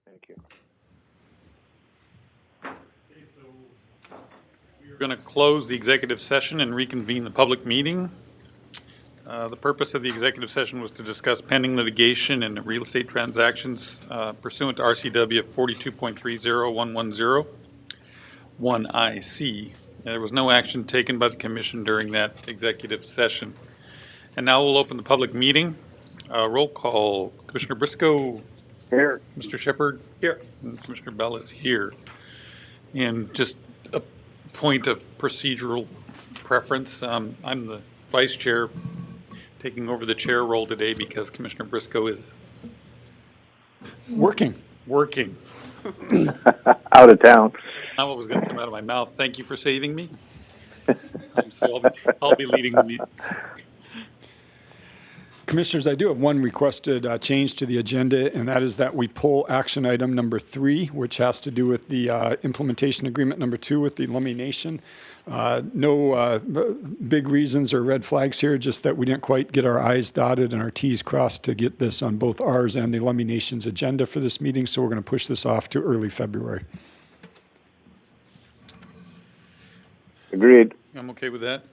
Thank you. We're going to close the executive session and reconvene the public meeting. The purpose of the executive session was to discuss pending litigation and real estate transactions pursuant to RCW 42.30.110(1)(IC). There was no action taken by the commission during that executive session. And now we'll open the public meeting. Roll call. Commissioner Briscoe. Here. Mr. Shepherd. Here. And Commissioner Bell is here. And just a point of procedural preference, I'm the vice chair taking over the chair role today because Commissioner Briscoe is Working. Out of town. Not what was going to come out of my mouth. Thank you for saving me. So I'll be leading the meeting. Commissioners, I do have one requested change to the agenda, and that is that we pull action item number 3, which has to do with the implementation agreement number 2 with the Lummi Nation. No big reasons or red flags here, just that we didn't quite get our I's dotted and our T's crossed to get this on both ours and the Lummi Nation's agenda for this meeting, so we're going to push this off to early February. Agreed. I'm okay with that.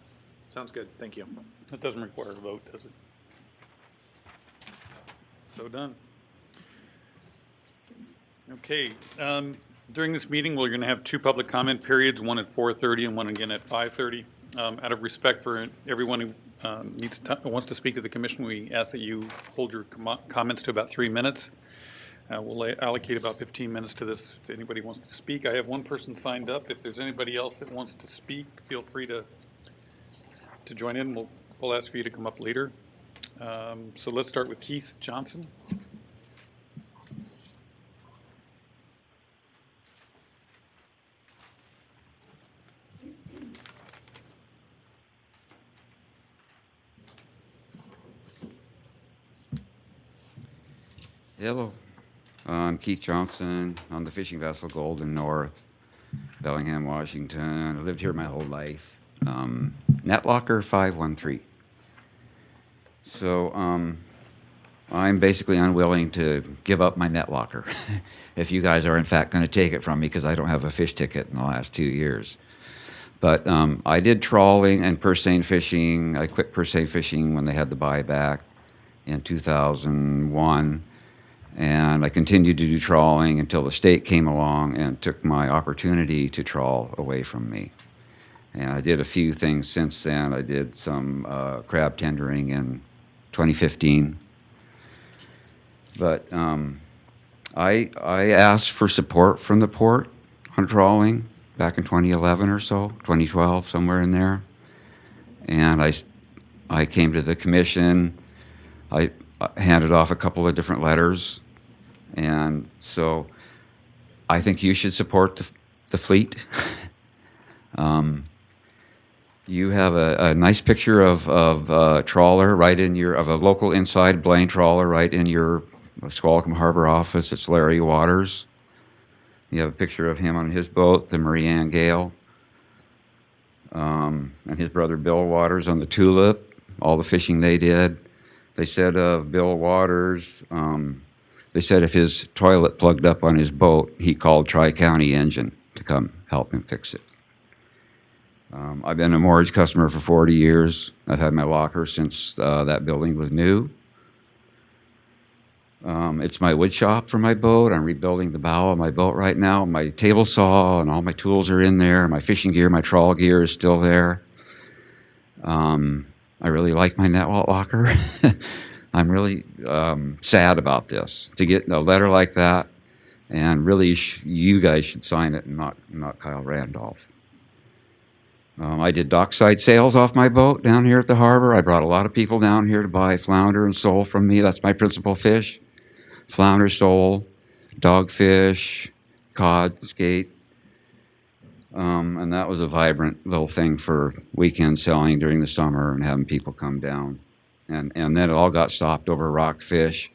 Sounds good. Thank you. That doesn't require a vote, does it? So done. Okay. During this meeting, we're going to have 2 public comment periods, one at 4:30 and one again at 5:30. Out of respect for everyone who wants to speak to the commission, we ask that you hold your comments to about 3 minutes. We'll allocate about 15 minutes to this if anybody wants to speak. I have one person signed up. If there's anybody else that wants to speak, feel free to join in. We'll ask for you to come up later. So let's start with Keith Johnson. Hello, I'm Keith Johnson on the fishing vessel Golden North, Bellingham, Washington. I lived here my whole life. Netlocker 513. So I'm basically unwilling to give up my Netlocker if you guys are in fact going to take it from me, because I don't have a fish ticket in the last 2 years. But I did trawling and purse seine fishing. I quit purse seine fishing when they had the buyback in 2001. And I continued to do trawling until the state came along and took my opportunity to trawl away from me. And I did a few things since then. I did some crab tendering in 2015. But I asked for support from the port on trawling back in 2011 or so, 2012, somewhere in there. And I came to the commission. I handed off a couple of different letters. And so I think you should support the fleet. You have a nice picture of a trawler right in of a local inside Blaine trawler right in your Squalicum Harbor office. It's Larry Waters. You have a picture of him on his boat, the Marianne Gale, and his brother Bill Waters on the Tulip, all the fishing they did. They said of Bill Waters, they said if his toilet plugged up on his boat, he called Tri-County Engine to come help him fix it. I've been a mortgage customer for 40 years. I've had my locker since that building was new. It's my wood shop for my boat. I'm rebuilding the bow of my boat right now. My table saw and all my tools are in there. My fishing gear, my trawl gear is still there. I really like my net locker. I'm really sad about this, to get a letter like that, and really you guys should sign it and not Kyle Randolph. I did dockside sales off my boat down here at the harbor. I brought a lot of people down here to buy flounder and sole from me. That's my principal fish. Flounder, sole, dogfish, cod, skate. And that was a vibrant little thing for weekend selling during the summer and having people come down. And then it all got stopped over rockfish.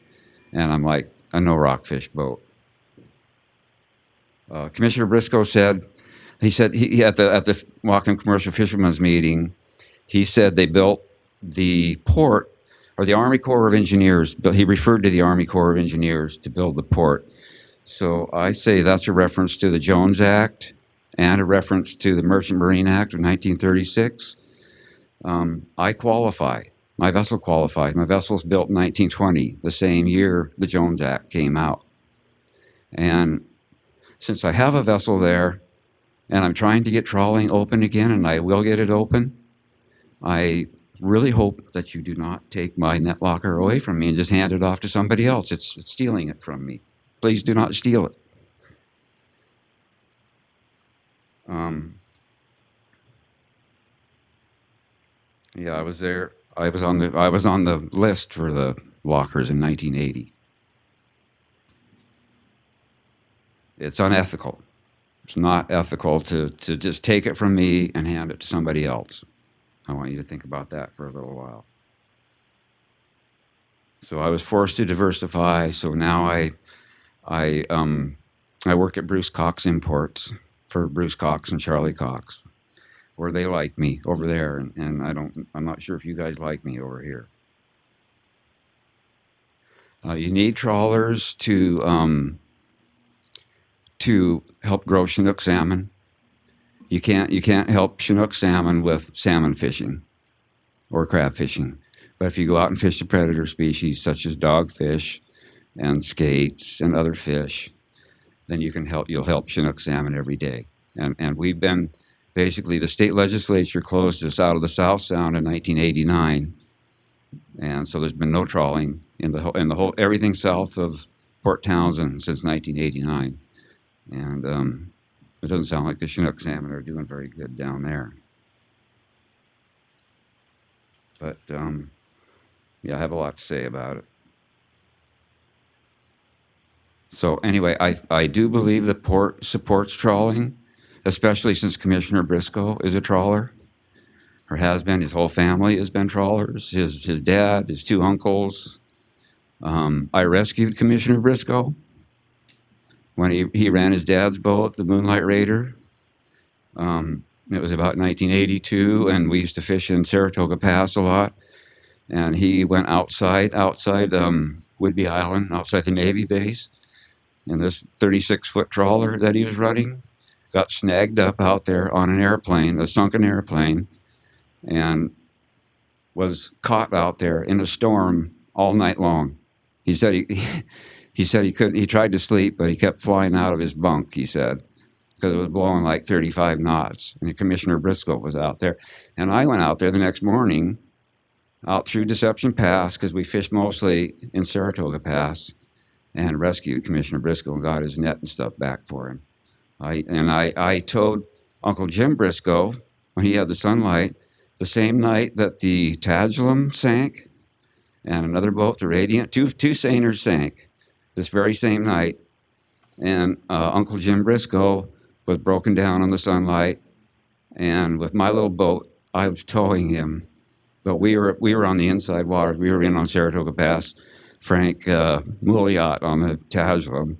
And I'm like, a no rockfish boat. Commissioner Briscoe said, he at the Whatcom Commercial Fishermen's meeting, he said they built the port, or the Army Corps of Engineers, but he referred to the Army Corps of Engineers to build the port So I say that's a reference to the Jones Act and a reference to the Merchant Marine Act of 1936. I qualify. My vessel qualified. My vessel's built in 1920, the same year the Jones Act came out. And since I have a vessel there and I'm trying to get trawling open again, and I will get it open, I really hope that you do not take my net locker away from me and just hand it off to somebody else. It's stealing it from me. Please do not steal it. Yeah, I was there. I was on the list for the lockers in 1980. It's unethical. It's not ethical to just take it from me and hand it to somebody else. I want you to think about that for a little while. So I was forced to diversify. So now I work at Bruce Cox Imports for Bruce Cox and Charlie Cox, where they like me over there, and I'm not sure if you guys like me over here. You need trawlers to help grow Chinook salmon. You can't help Chinook salmon with salmon fishing or crab fishing. But if you go out and fish the predator species such as dogfish and skates and other fish, then you'll help Chinook salmon every day. And we've been basically, the state legislature closed us out of the South Sound in 1989, and so there's been no trawling in the whole everything south of Port Townsend since 1989, and it doesn't sound like the Chinook salmon are doing very good down there. But yeah, I have a lot to say about it. So anyway, I do believe the port supports trawling, especially since Commissioner Briscoe is a trawler, or has been. His whole family has been trawlers. His dad, his two uncles. I rescued Commissioner Briscoe when he ran his dad's boat, the Moonlight Raider. It was about 1982, and we used to fish in Saratoga Pass a lot. And he went outside Whidbey Island, outside the Navy base. And this 36-foot trawler that he was running got snagged up out there on an airplane, a sunken airplane, and was caught out there in a storm all night long. He said he said he couldn't. He tried to sleep, but he kept flying out of his bunk. He said because it was blowing like 35 knots, and Commissioner Briscoe was out there, and I went out there the next morning, out through Deception Pass because we fished mostly in Saratoga Pass, and rescued Commissioner Briscoe and got his net and stuff back for him. I towed Uncle Jim Briscoe when he had the Sunlight the same night that the Tadulum sank and another boat, the Radiant, two seiners sank this very same night. And Uncle Jim Briscoe was broken down on the Sunlight, and with my little boat, I was towing him. But we were on the inside waters. We were in on Saratoga Pass. Frank Mouliot on the Tadulum,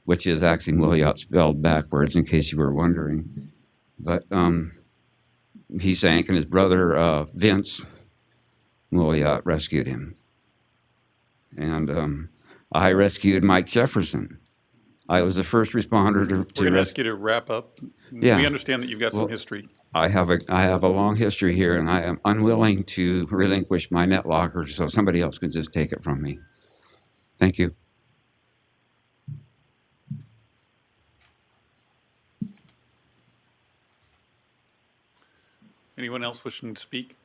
which is actually Mouliot spelled backwards, in case you were wondering. But he sank, and his brother Vince Mouliot rescued him. And I rescued Mike Jefferson. I was the first responder to We're going to ask you to wrap up. Yeah. We understand that you've got some Well, history. I have a long history here, and I am unwilling to relinquish my net locker so somebody else can just take it from me. Thank you. Anyone else wishing to speak?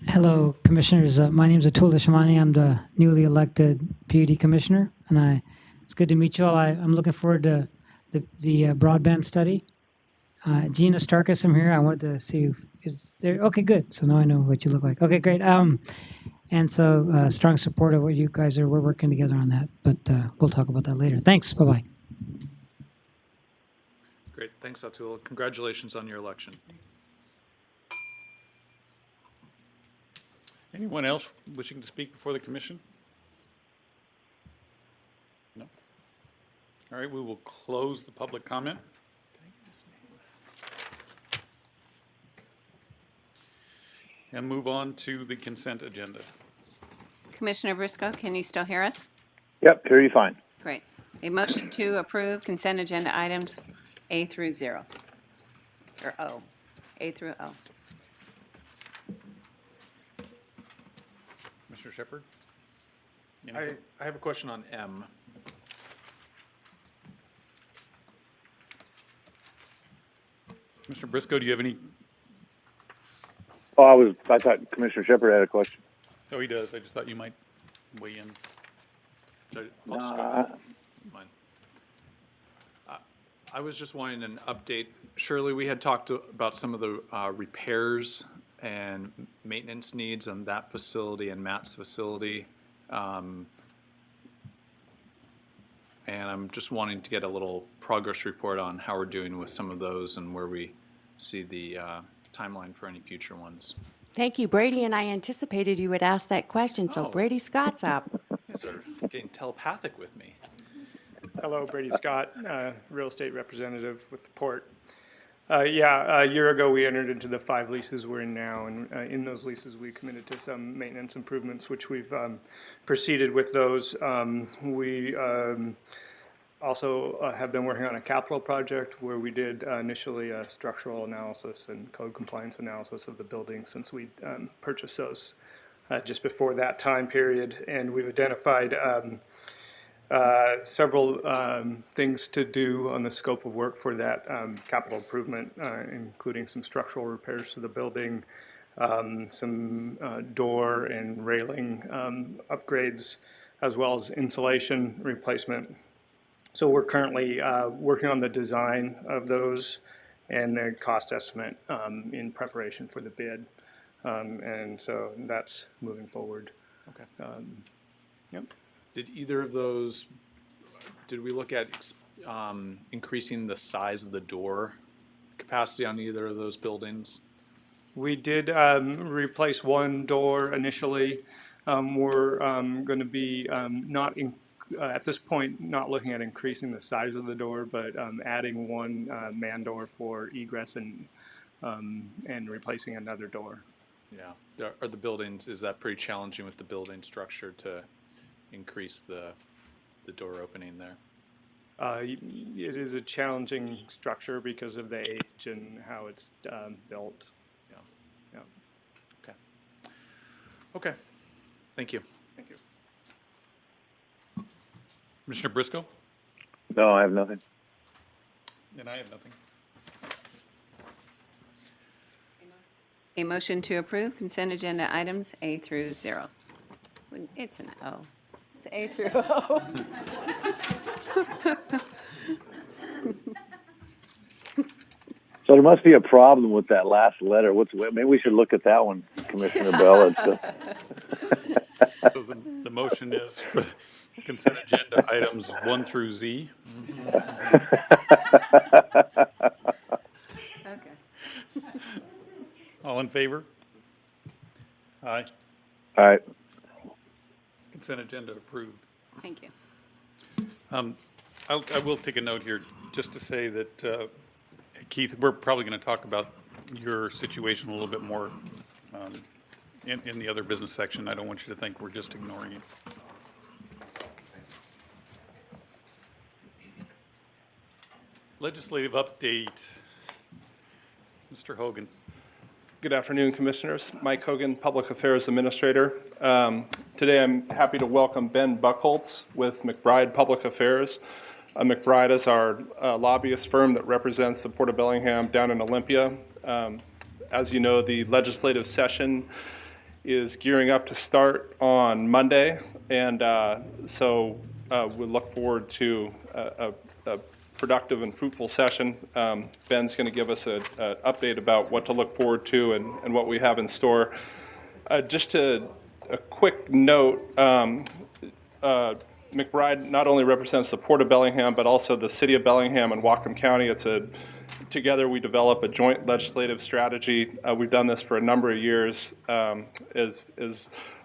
Hello, Commissioners. My name is Atul Deshmani. I'm the newly elected PUD Commissioner, and it's good to meet you all. I'm looking forward to the broadband study. Gina Starkus, I'm here. I wanted to see is there. Okay, good. So now I know what you look like. Okay, great. And so strong support of what you guys are. We're working together on that, but we'll talk about that later. Thanks. Bye bye. Great, thanks, Atul. Congratulations on your election. Anyone else wishing to speak before the commission? No? All right, we will close the public comment. and move on to the consent agenda. Commissioner Briscoe, can you still hear us? Yep, hear you fine. Great. A motion to approve consent agenda items A through 0, or O, A through O. Mr. Shepherd? I have a question on M. Mr. Briscoe, do you have any? Oh, I thought Commissioner Shepherd had a question. Oh, he does. I just thought you might weigh in. I'll just go ahead. Mine. I was just wanting an update. Shirley, we had talked about some of the repairs and maintenance needs on that facility and Matt's facility. And I'm just wanting to get a little progress report on how we're doing with some of those and where we see the timeline for any future ones. Thank you, Brady, and I anticipated you would ask that question, so Oh. Brady Scott's up. You guys are getting telepathic with me. Hello, Brady Scott, real estate representative with the port. A year ago, we entered into the 5 leases we're in now, and in those leases, we committed to some maintenance improvements, which we've proceeded with those. We also have been working on a capital project where we did initially a structural analysis and code compliance analysis of the building since we purchased those just before that time period, and we've identified several things to do on the scope of work for that capital improvement, including some structural repairs to the building, some door and railing upgrades, as well as insulation replacement. So we're currently working on the design of those and the cost estimate in preparation for the bid. And so that's moving forward. Okay. Yep. Did either of those, did we look at increasing the size of the door capacity on either of those buildings? We did replace one door initially. We're going to be at this point, not looking at increasing the size of the door, but adding one man door for egress and replacing another door. Yeah. Are the buildings, is that pretty challenging with the building structure to increase the door opening there? It is a challenging structure because of the age and how it's built. Yeah. Yeah. Okay. Okay. Thank you. Thank you. Commissioner Briscoe? No, I have nothing. And I have nothing. A motion to approve consent agenda items A through 0. It's an O. It's A through O. So there must be a problem with that last letter. Maybe we should look at that one, Commissioner Bell. So the motion is for consent agenda items 1 through Z. Okay. All in favor? Aye. All right. Consent agenda approved. Thank you. I will take a note here just to say that, Keith, we're probably going to talk about your situation a little bit more in the other business section. I don't want you to think we're just ignoring you. Legislative update. Mr. Hogan. Good afternoon, Commissioners. Mike Hogan, Public Affairs Administrator. Today I'm happy to welcome Ben Buckholtz with McBride Public Affairs. McBride is our lobbyist firm that represents the Port of Bellingham down in Olympia. As you know, the legislative session is gearing up to start on Monday, and so we look forward to a productive and fruitful session. Ben's going to give us an update about what to look forward to and what we have in store. Just a quick note, McBride not only represents the Port of Bellingham, but also the City of Bellingham and Whatcom County. Together we develop a joint legislative strategy. We've done this for a number of years as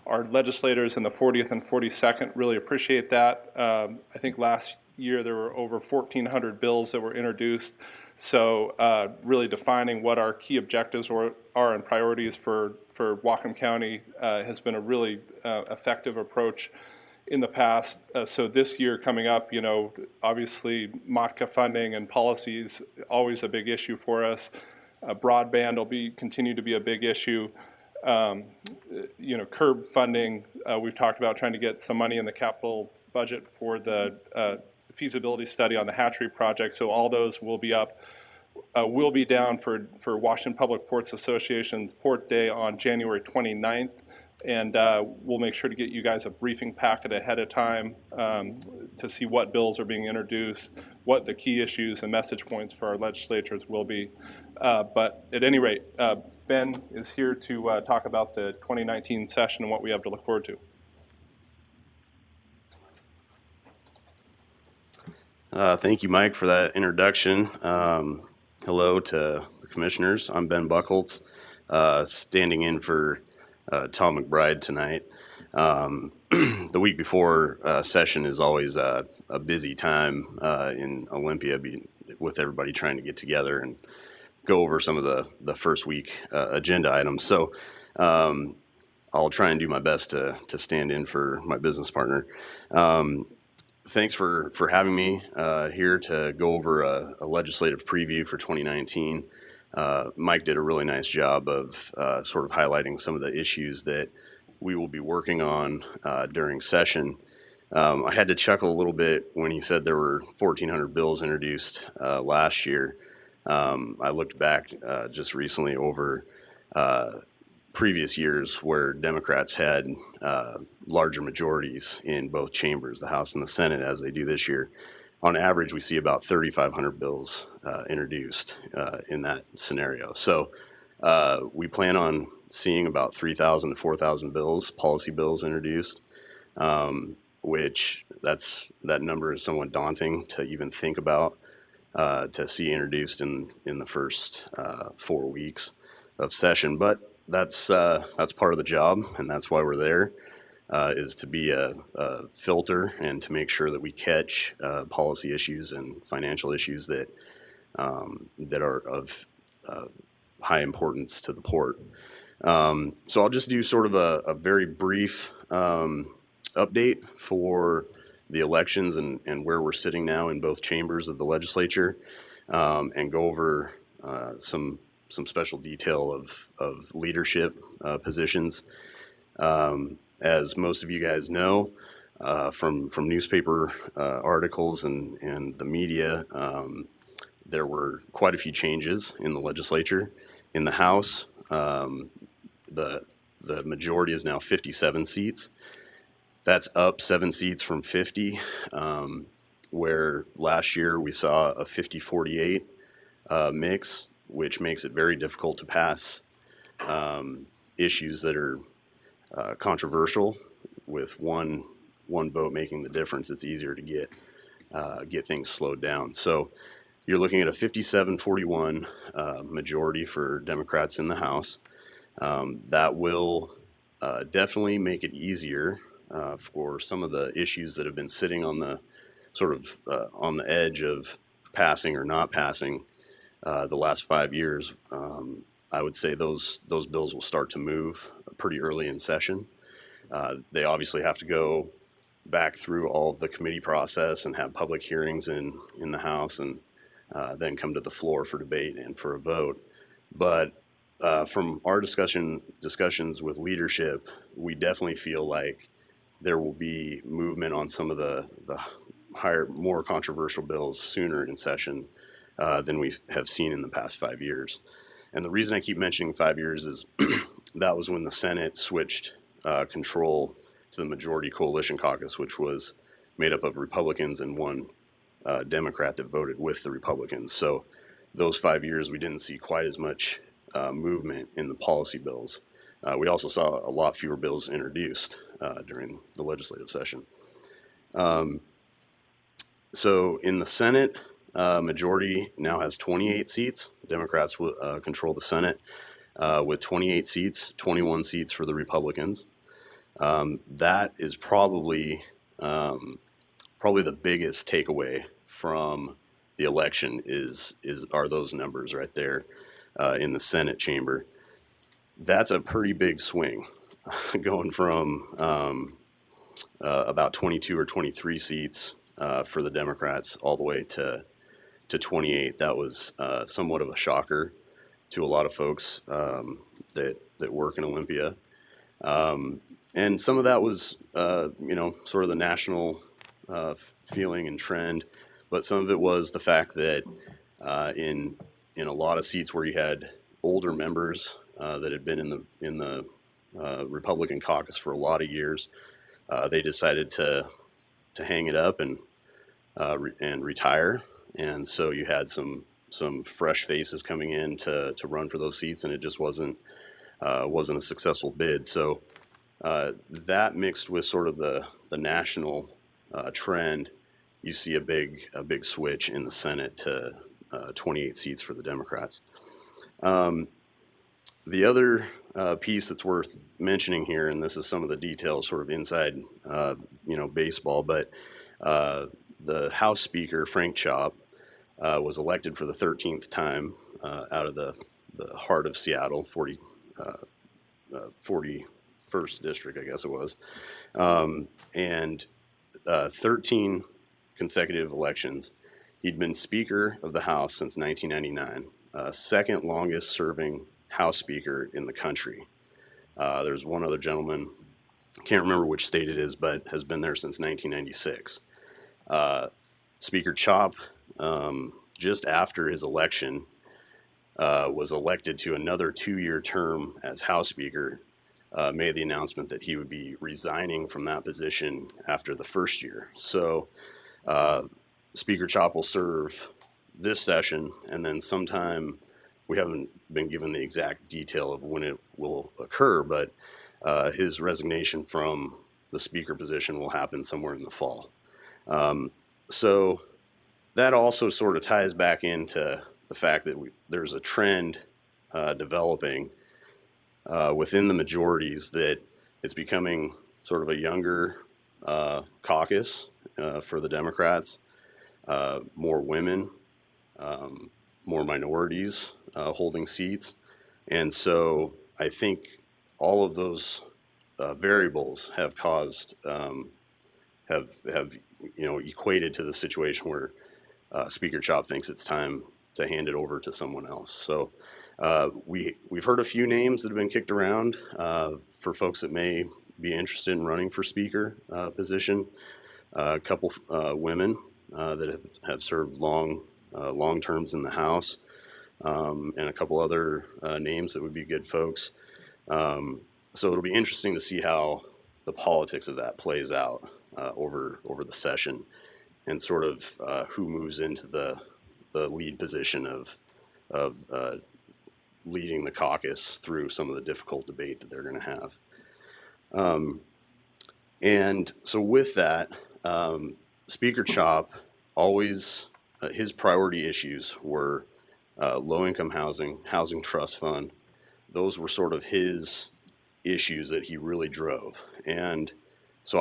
our legislators in the 40th and 42nd really appreciate that. I think last year there were over 1,400 bills that were introduced. So really defining what our key objectives are and priorities for for Whatcom County has been a really effective approach in the past. So this year coming up, obviously MOTCA funding and policies always a big issue for us. Broadband will continue to be a big issue. CURB funding, we've talked about trying to get some money in the capital budget for the feasibility study on the hatchery project. So all those will be up. Will be down for Washington Public Ports Association's Port Day on January 29th. And we'll make sure to get you guys a briefing packet ahead of time to see what bills are being introduced, what the key issues and message points for our legislatures will be. But at any rate, Ben is here to talk about the 2019 session and what we have to look forward to. Thank you, Mike, for that introduction. Hello to the commissioners. I'm Ben Buchholz, standing in for Tom McBride tonight. The week before session is always a busy time in Olympia with everybody trying to get together and go over some of the first week agenda items. So I'll try and do my best to stand in for my business partner. Thanks for having me here to go over a legislative preview for 2019. Mike did a really nice job of sort of highlighting some of the issues that we will be working on during session. I had to chuckle a little bit when he said there were 1,400 bills introduced last year. I looked back just recently over previous years where Democrats had larger majorities in both chambers, the House and the Senate, as they do this year. On average, we see about 3,500 bills introduced in that scenario. So we plan on seeing about 3,000 to 4,000 bills, policy bills introduced, which that number is somewhat daunting to even think about to see introduced in the first 4 weeks of session. But that's part of the job, and that's why we're there. Is to be a filter and to make sure that we catch policy issues and financial issues that are of high importance to the port. So I'll just do sort of a very brief update for the elections and where we're sitting now in both chambers of the legislature, and go over some special detail of leadership positions. As most of you guys know, from newspaper articles and the media, there were quite a few changes in the legislature. In the House, the majority is now 57 seats. That's up 7 seats from 50, where last year we saw a 50-48 mix, which makes it very difficult to pass issues that are controversial. With one vote making the difference, it's easier to get things slowed down. So you're looking at a 57-41 majority for Democrats in the House. That will definitely make it easier for some of the issues that have been sitting on the sort of on the edge of passing or not passing the last 5 years. I would say those bills will start to move pretty early in session. They obviously have to go back through all of the committee process and have public hearings in the House, and then come to the floor for debate and for a vote. But from our discussions with leadership, we definitely feel like there will be movement on some of the higher, more controversial bills sooner in session than we have seen in the past 5 years. And the reason I keep mentioning 5 years is that was when the Senate switched control to the majority coalition caucus, which was made up of Republicans and one Democrat that voted with the Republicans. So those 5 years, we didn't see quite as much movement in the policy bills. We also saw a lot fewer bills introduced during the legislative session. So in the Senate, majority now has 28 seats. Democrats will control the Senate with 28 seats, 21 seats for the Republicans. That is probably the biggest takeaway from the election are those numbers right there in the Senate chamber. that's a pretty big swing, going from about 22 or 23 seats for the Democrats all the way to 28. That was somewhat of a shocker to a lot of folks that work in Olympia. And some of that was, sort of the national feeling and trend, but some of it was the fact that in a lot of seats where you had older members that had been in the Republican caucus for a lot of years, they decided to hang it up and retire, and so you had some fresh faces coming in to run for those seats, and it just wasn't a successful bid. So that mixed with sort of the national trend, you see a big switch in the Senate to 28 seats for the Democrats. The other piece that's worth mentioning here, and this is some of the details sort of inside, baseball, but the House Speaker, Frank Chop, was elected for the 13th time out of the heart of Seattle, 41st district, I guess it was, and 13 consecutive elections. He'd been Speaker of the House since 1999, second longest serving House Speaker in the country. There's one other gentleman, can't remember which state it is, but has been there since 1996. Speaker Chop, just after his election, was elected to another 2-year term as House Speaker, made the announcement that he would be resigning from that position after the first year. So Speaker Chop will serve this session, and then sometime, we haven't been given the exact detail of when it will occur, but his resignation from the Speaker position will happen somewhere in the fall. So that also sort of ties back into the fact that there's a trend developing within the majorities that it's becoming sort of a younger caucus for the Democrats, more women, more minorities holding seats. And so I think all of those variables have caused, have equated to the situation where Speaker Chop thinks it's time to hand it over to someone else. So we've heard a few names that have been kicked around for folks that may be interested in running for Speaker position. A couple women that have served long terms in the House, and a couple other names that would be good folks. So it'll be interesting to see how the politics of that plays out over the session, and sort of who moves into the lead position of leading the caucus through some of the difficult debate that they're going to have. And so with that, Speaker Chop always, his priority issues were low-income housing trust fund. Those were sort of his issues that he really drove. And so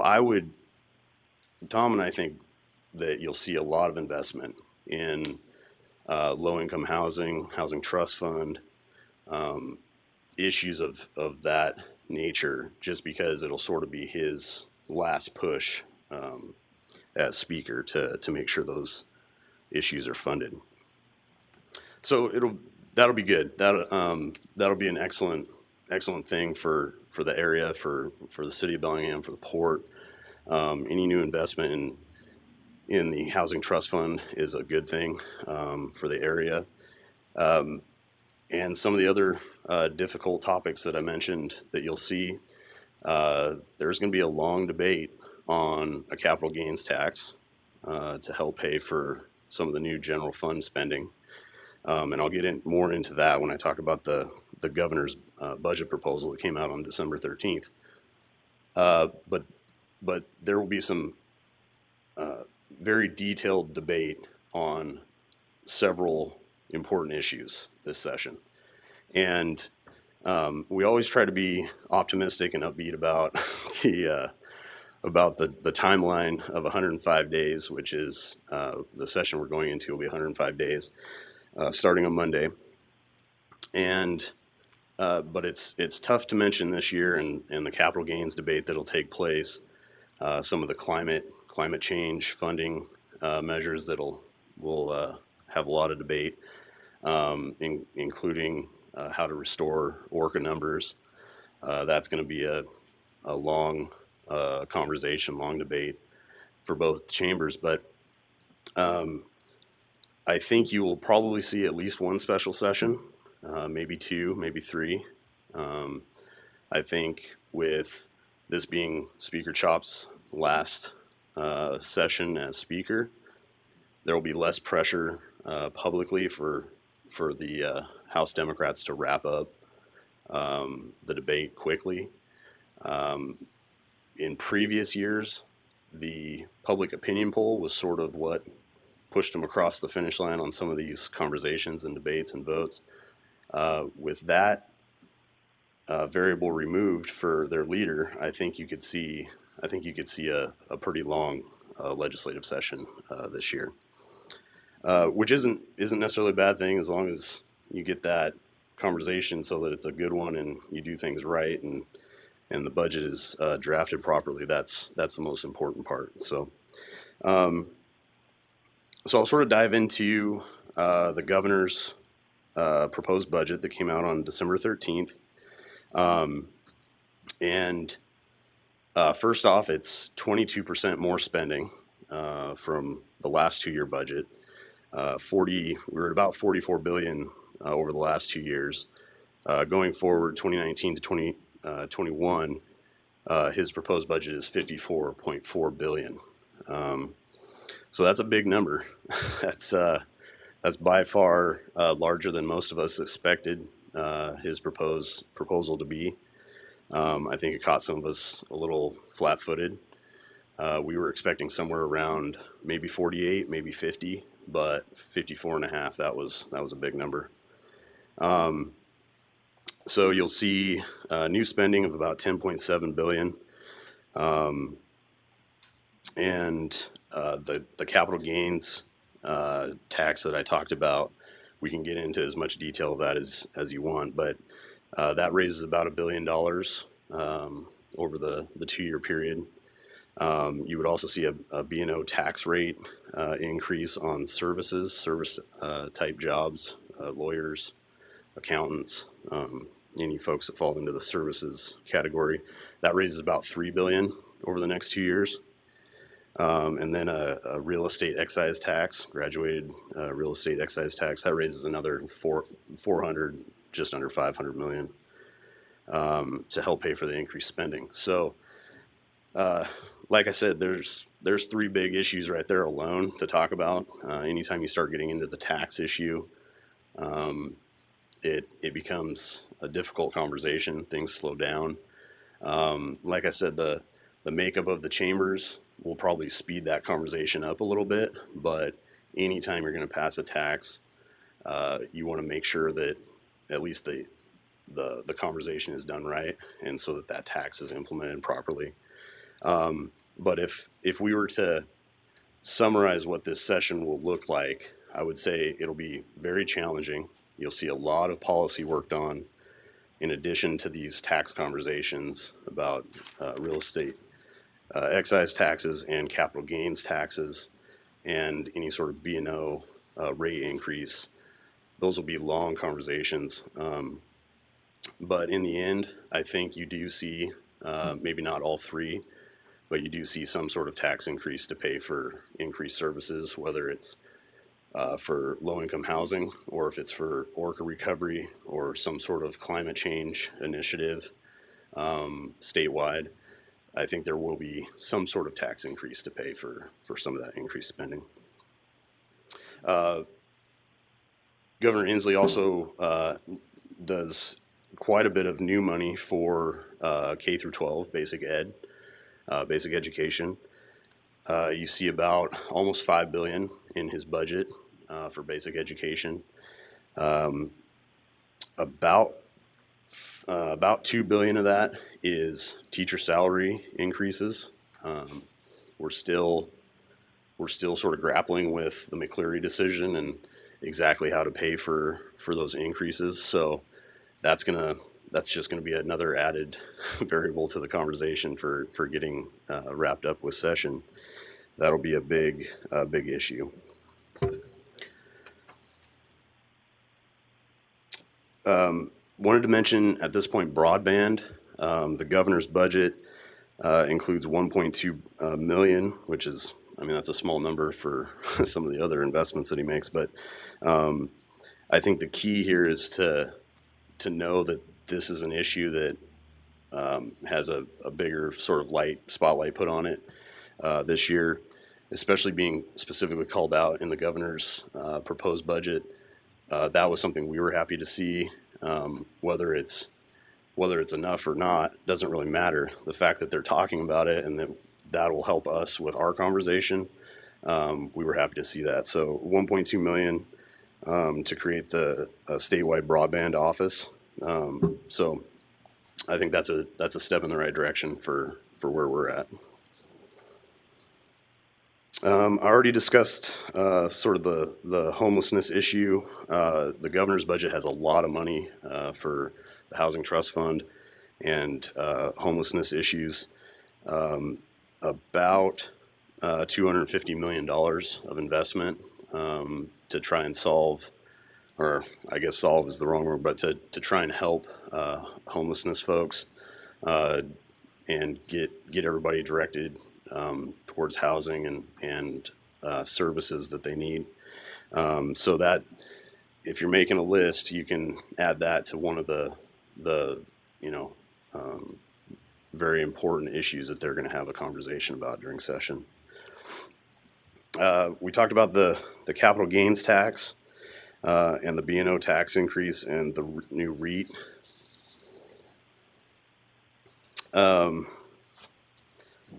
Tom and I think that you'll see a lot of investment in low-income housing trust fund, issues of that nature, just because it'll sort of be his last push as Speaker to make sure those issues are funded. So that'll be good. That'll be an excellent thing for the area, for the city of Bellingham, for the port. Any new investment in the housing trust fund is a good thing for the area. And some of the other difficult topics that I mentioned that you'll see, there's going to be a long debate on a capital gains tax to help pay for some of the new general fund spending. And I'll get more into that when I talk about the governor's budget proposal that came out on December 13th. But there will be some very detailed debate on several important issues this session. And we always try to be optimistic and upbeat about the timeline of 105 days, which is the session we're going into will be 105 days, starting on Monday. And but it's tough to mention this year in the capital gains debate that'll take place, some of the climate change funding measures will have a lot of debate, including how to restore ORCA numbers. That's going to be a long conversation, long debate for both chambers, but I think you will probably see at least one special session, maybe two, maybe three. I think with this being Speaker Chop's last session as Speaker, there will be less pressure publicly for the House Democrats to wrap up the debate quickly. In previous years, the public opinion poll was sort of what pushed them across the finish line on some of these conversations and debates and votes. With that variable removed for their leader, I think you could see a pretty long legislative session this year, which isn't necessarily a bad thing as long as you get that conversation so that it's a good one and you do things right and the budget is drafted properly. That's the most important part. So I'll sort of dive into the governor's proposed budget that came out on December 13th. First off, it's 22% more spending from the last 2-year budget. We were at about $44 billion over the last 2 years. Going forward, 2019 to 2021, his proposed budget is $54.4 billion. So that's a big number. That's by far larger than most of us expected his proposal to be. I think it caught some of us a little flat-footed. We were expecting somewhere around maybe 48, maybe 50, but 54.5, that was a big number. So you'll see new spending of about $10.7 billion. And the capital gains tax that I talked about, we can get into as much detail of that as you want, but that raises about $1 billion over the 2-year period. You would also see a B&O tax rate increase on service type jobs, lawyers, accountants, any folks that fall into the services category. That raises about $3 billion over the next 2 years. And then a real estate excise tax, graduated real estate excise tax, that raises another 400, just under 500 million to help pay for the increased spending. So, like I said, there's 3 big issues right there alone to talk about. Anytime you start getting into the tax issue, it becomes a difficult conversation. Things slow down. Like I said, the makeup of the chambers will probably speed that conversation up a little bit, but anytime you're going to pass a tax, you want to make sure that at least the conversation is done right, and so that tax is implemented properly. But if we were to summarize what this session will look like, I would say it'll be very challenging. You'll see a lot of policy worked on in addition to these tax conversations about real estate excise taxes and capital gains taxes and any sort of B&O rate increase. Those will be long conversations. But in the end, I think you do see, maybe not all 3, but you do see some sort of tax increase to pay for increased services, whether it's for low-income housing or if it's for ORCA recovery or some sort of climate change initiative statewide. I think there will be some sort of tax increase to pay for some of that increased spending. Governor Inslee also does quite a bit of new money for K through 12 basic ed, basic education. You see about almost $5 billion in his budget for basic education. About $2 billion of that is teacher salary increases. We're still sort of grappling with the McCleary decision and exactly how to pay for those increases. So that's gonna that's just going to be another added variable to the conversation for getting wrapped up with session. That'll be a big issue. Wanted to mention at this point broadband. The governor's budget includes 1.2 million, which is, I mean, that's a small number for some of the other investments that he makes. But I think the key here is to know that this is an issue that has a bigger sort of spotlight put on it this year, especially being specifically called out in the governor's proposed budget. That was something we were happy to see. Whether it's enough or not doesn't really matter. The fact that they're talking about it and that will help us with our conversation, we were happy to see that. So 1.2 million to create the statewide broadband office. So I think that's a step in the right direction for where we're at. I already discussed sort of the homelessness issue. The governor's budget has a lot of money for the Housing Trust Fund and homelessness issues. About $250 million of investment to try and solve, or I guess solve is the wrong word, but to try and help homelessness folks and get everybody directed towards housing and services that they need. So that if you're making a list, you can add that to one of the very important issues that they're going to have a conversation about during session. We talked about the capital gains tax and the B&O tax increase and the new REIT.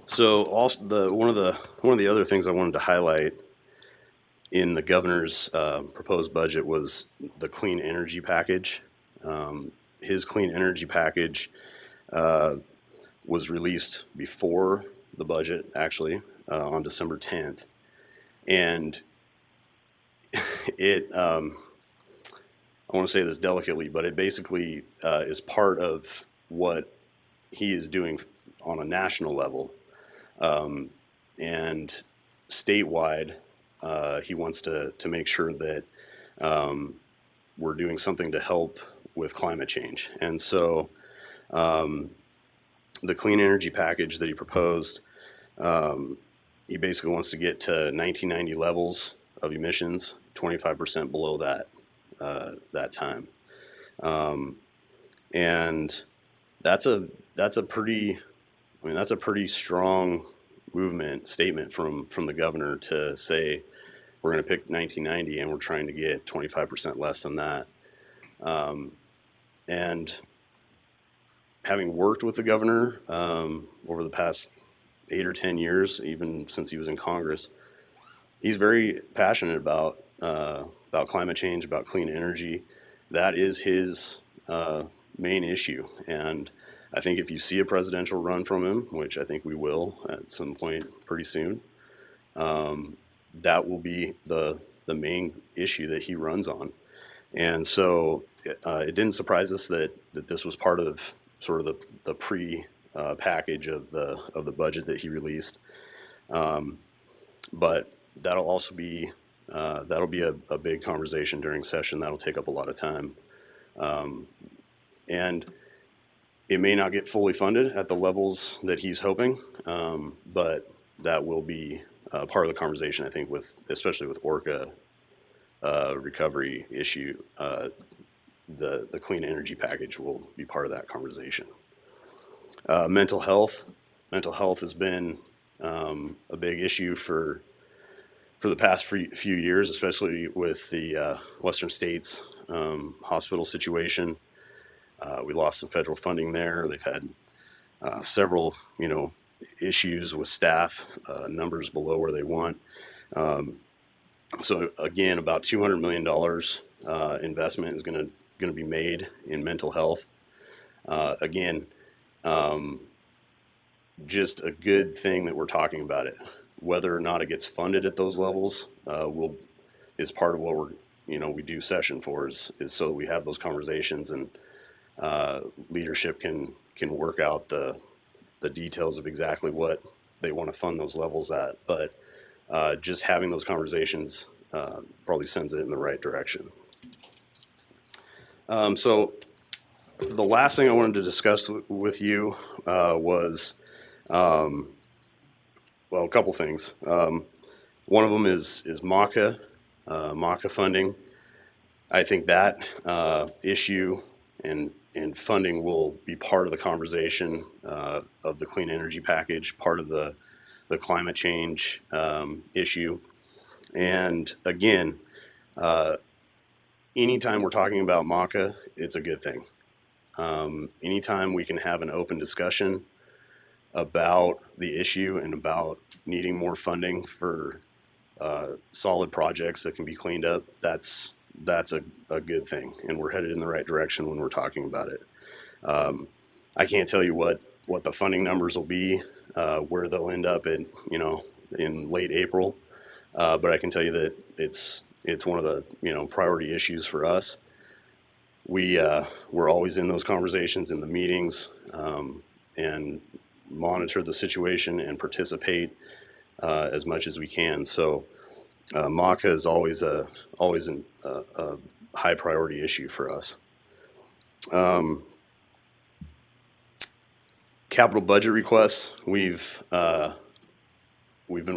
So also one of the other things I wanted to highlight in the governor's proposed budget was the clean energy package. His clean energy package was released before the budget, actually, on December 10th. And it, I want to say this delicately, but it basically is part of what he is doing on a national level. And statewide, he wants to make sure that we're doing something to help with climate change. And so the clean energy package that he proposed, he basically wants to get to 1990 levels of emissions, 25% below that time. And that's a pretty strong statement from the governor to say we're going to pick 1990 and we're trying to get 25% less than that. And having worked with the governor over the past 8 or 10 years, even since he was in Congress, he's very passionate about climate change, about clean energy. That is his main issue. And I think if you see a presidential run from him, which I think we will at some point pretty soon, that will be the main issue that he runs on. And so it didn't surprise us that this was part of sort of the package of the budget that he released. But that'll also be a big conversation during session. That'll take up a lot of time. And it may not get fully funded at the levels that he's hoping, but that will be part of the conversation, I think, especially with Orca recovery issue. The clean energy package will be part of that conversation. Mental health has been a big issue for the past few years, especially with the Western States hospital situation. We lost some federal funding there. They've had several, issues with staff, numbers below where they want. So again, about $200 million investment is going to be made in mental health. Again, just a good thing that we're talking about it. Whether or not it gets funded at those levels is part of what we do session for is so that we have those conversations and leadership can work out the details of exactly what they want to fund those levels at. But just having those conversations probably sends it in the right direction. So the last thing I wanted to discuss with you was, well, a couple things. One of them is MACA, MACA funding. I think that issue and funding will be part of the conversation of the clean energy package, part of the climate change issue. And again, anytime we're talking about MACA, it's a good thing. Anytime we can have an open discussion about the issue and about needing more funding for solid projects that can be cleaned up, that's a good thing, and we're headed in the right direction when we're talking about it. I can't tell you what the funding numbers will be, where they'll end up in late April, but I can tell you that it's one of the priority issues for us. We're always in those conversations, in the meetings, and monitor the situation and participate as much as we can. So MACA is always a high priority issue for us. Capital budget requests, we've been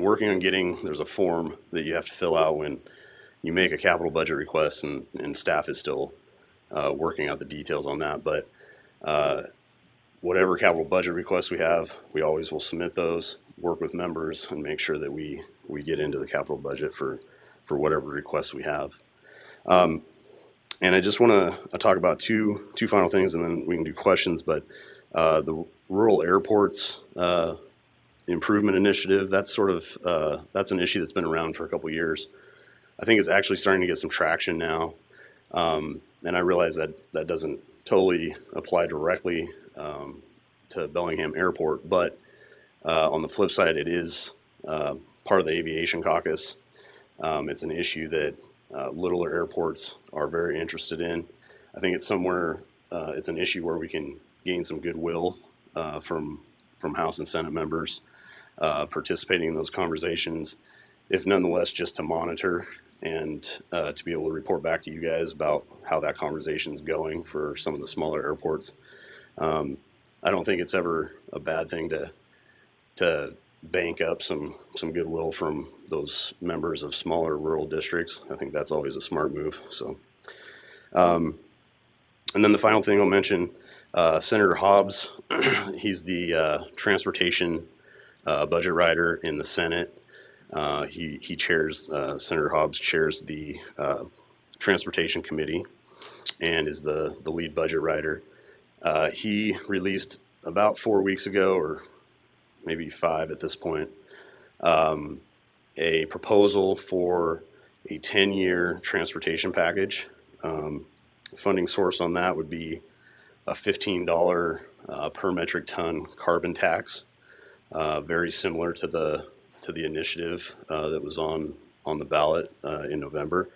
working on getting, there's a form that you have to fill out when you make a capital budget request, and staff is still working out the details on that. But whatever capital budget requests we have, we always will submit those, work with members, and make sure that we get into the capital budget for whatever requests we have. And I just want to talk about two final things, and then we can do questions. But the rural airports improvement initiative, that's an issue that's been around for a couple of years. I think it's actually starting to get some traction now. And I realize that doesn't totally apply directly to Bellingham Airport, but on the flip side, it is part of the Aviation Caucus. It's an issue that littler airports are very interested in. I think it's an issue where we can gain some goodwill from House and Senate members participating in those conversations, if nonetheless just to monitor and to be able to report back to you guys about how that conversation is going for some of the smaller airports. I don't think it's ever a bad thing to bank up some goodwill from those members of smaller rural districts. I think that's always a smart move. So, and then the final thing I'll mention, Senator Hobbs, he's the transportation budget rider in the Senate. He chairs, Senator Hobbs chairs the Transportation Committee and is the lead budget writer. He released about 4 weeks ago, or maybe 5 at this point, a proposal for a 10-year transportation package. Funding source on that would be a $15 per metric ton carbon tax, very similar to the initiative that was on the ballot in November.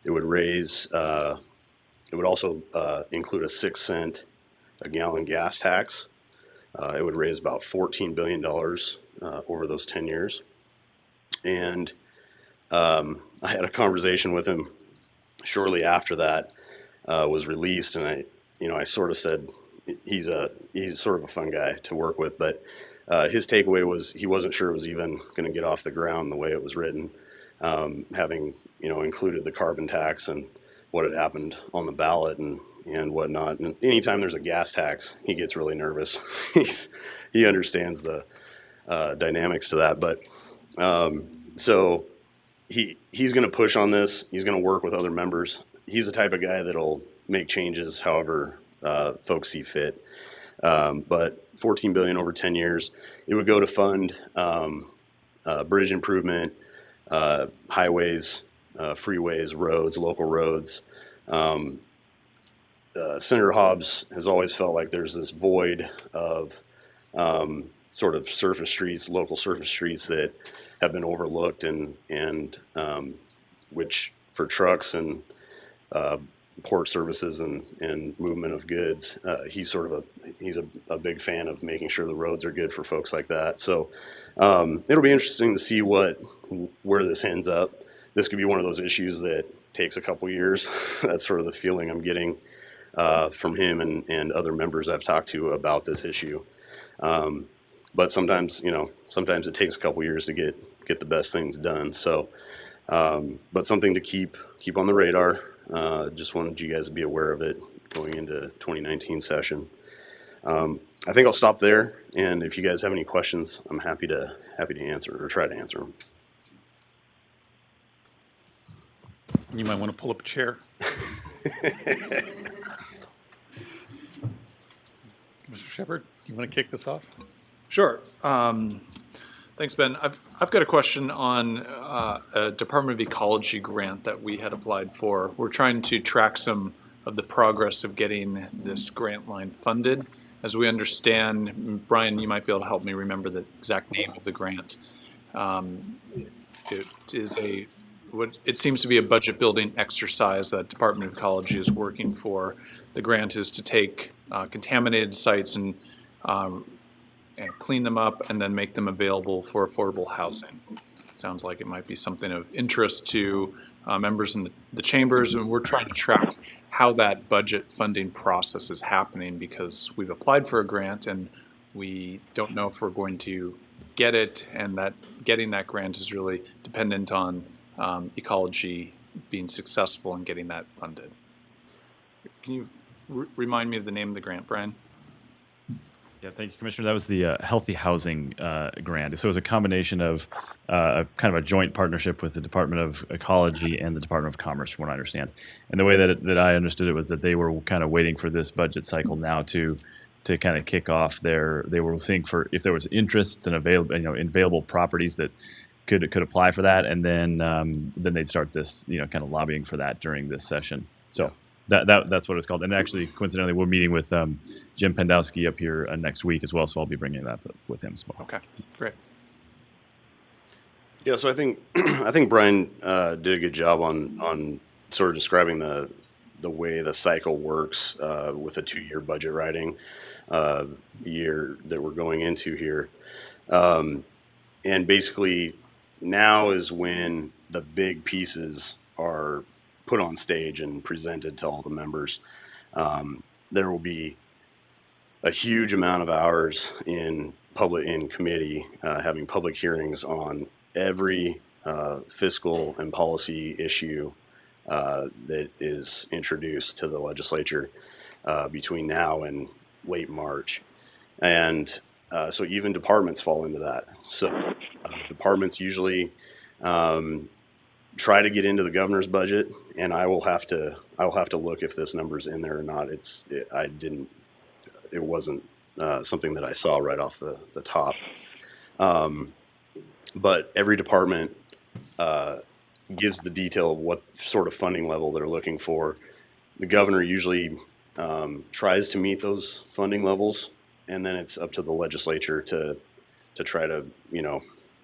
It would it would also include a 6 cent a gallon gas tax. It would raise about $14 billion over those 10 years. And I had a conversation with him shortly after that was released, and I sort of said he's sort of a fun guy to work with, but his takeaway was he wasn't sure it was even going to get off the ground the way it was written, having included the carbon tax and what had happened on the ballot and whatnot. And anytime there's a gas tax, he gets really nervous. He understands the dynamics to that, but so he's going to push on this. He's going to work with other members. He's the type of guy that'll make changes however folks see fit. But $14 billion over 10 years, it would go to fund bridge improvement, highways, freeways, roads, local roads. Senator Hobbs has always felt like there's this void of sort of surface streets, local surface streets that have been overlooked and which for trucks and port services and movement of goods. He's a big fan of making sure the roads are good for folks like that. So it'll be interesting to see where this ends up. This could be one of those issues that takes a couple years. That's sort of the feeling I'm getting from him and other members I've talked to about this issue. But sometimes it takes a couple years to get the best things done. So, but something to keep on the radar. Just wanted you guys to be aware of it going into 2019 session. I think I'll stop there, and if you guys have any questions, I'm happy to answer or try to answer them. You might want to pull up a chair. Mr. Shepherd, you want to kick this off? Sure. Thanks, Ben. I've got a question on a Department of Ecology grant that we had applied for. We're trying to track some of the progress of getting this grant line funded. As we understand, Brian, you might be able to help me remember the exact name of the grant. It seems to be a budget building exercise that Department of Ecology is working for. The grant is to take contaminated sites and clean them up and then make them available for affordable housing. Sounds like it might be something of interest to members in the chambers, and we're trying to track how that budget funding process is happening because we've applied for a grant and we don't know if we're going to get it, and that getting that grant is really dependent on ecology being successful in getting that funded. Can you remind me of the name of the grant, Brian? Yeah, thank you, Commissioner. That was the Healthy Housing Grant. So it was a combination of kind of a joint partnership with the Department of Ecology and the Department of Commerce, from what I understand. And the way that I understood it was that they were kind of waiting for this budget cycle now to kind of kick off they were seeing for if there was interest and available properties that could apply for that, and then they'd start this kind of lobbying for that during this session. So. That's what it's called. And actually, coincidentally, we're meeting with Jim Pendowski up here next week as well, so I'll be bringing that up with him as well. Okay, great. Yeah, so I think Brian did a good job on sort of describing the way the cycle works with a 2-year budget writing year that we're going into here. And basically, now is when the big pieces are put on stage and presented to all the members. There will be a huge amount of hours in committee having public hearings on every fiscal and policy issue that is introduced to the legislature between now and late March. And so even departments fall into that. So departments usually try to get into the governor's budget, and I will have to look if this number's in there or not. It wasn't something that I saw right off the top. But every department gives the detail of what sort of funding level they're looking for. The governor usually tries to meet those funding levels, and then it's up to the legislature to try to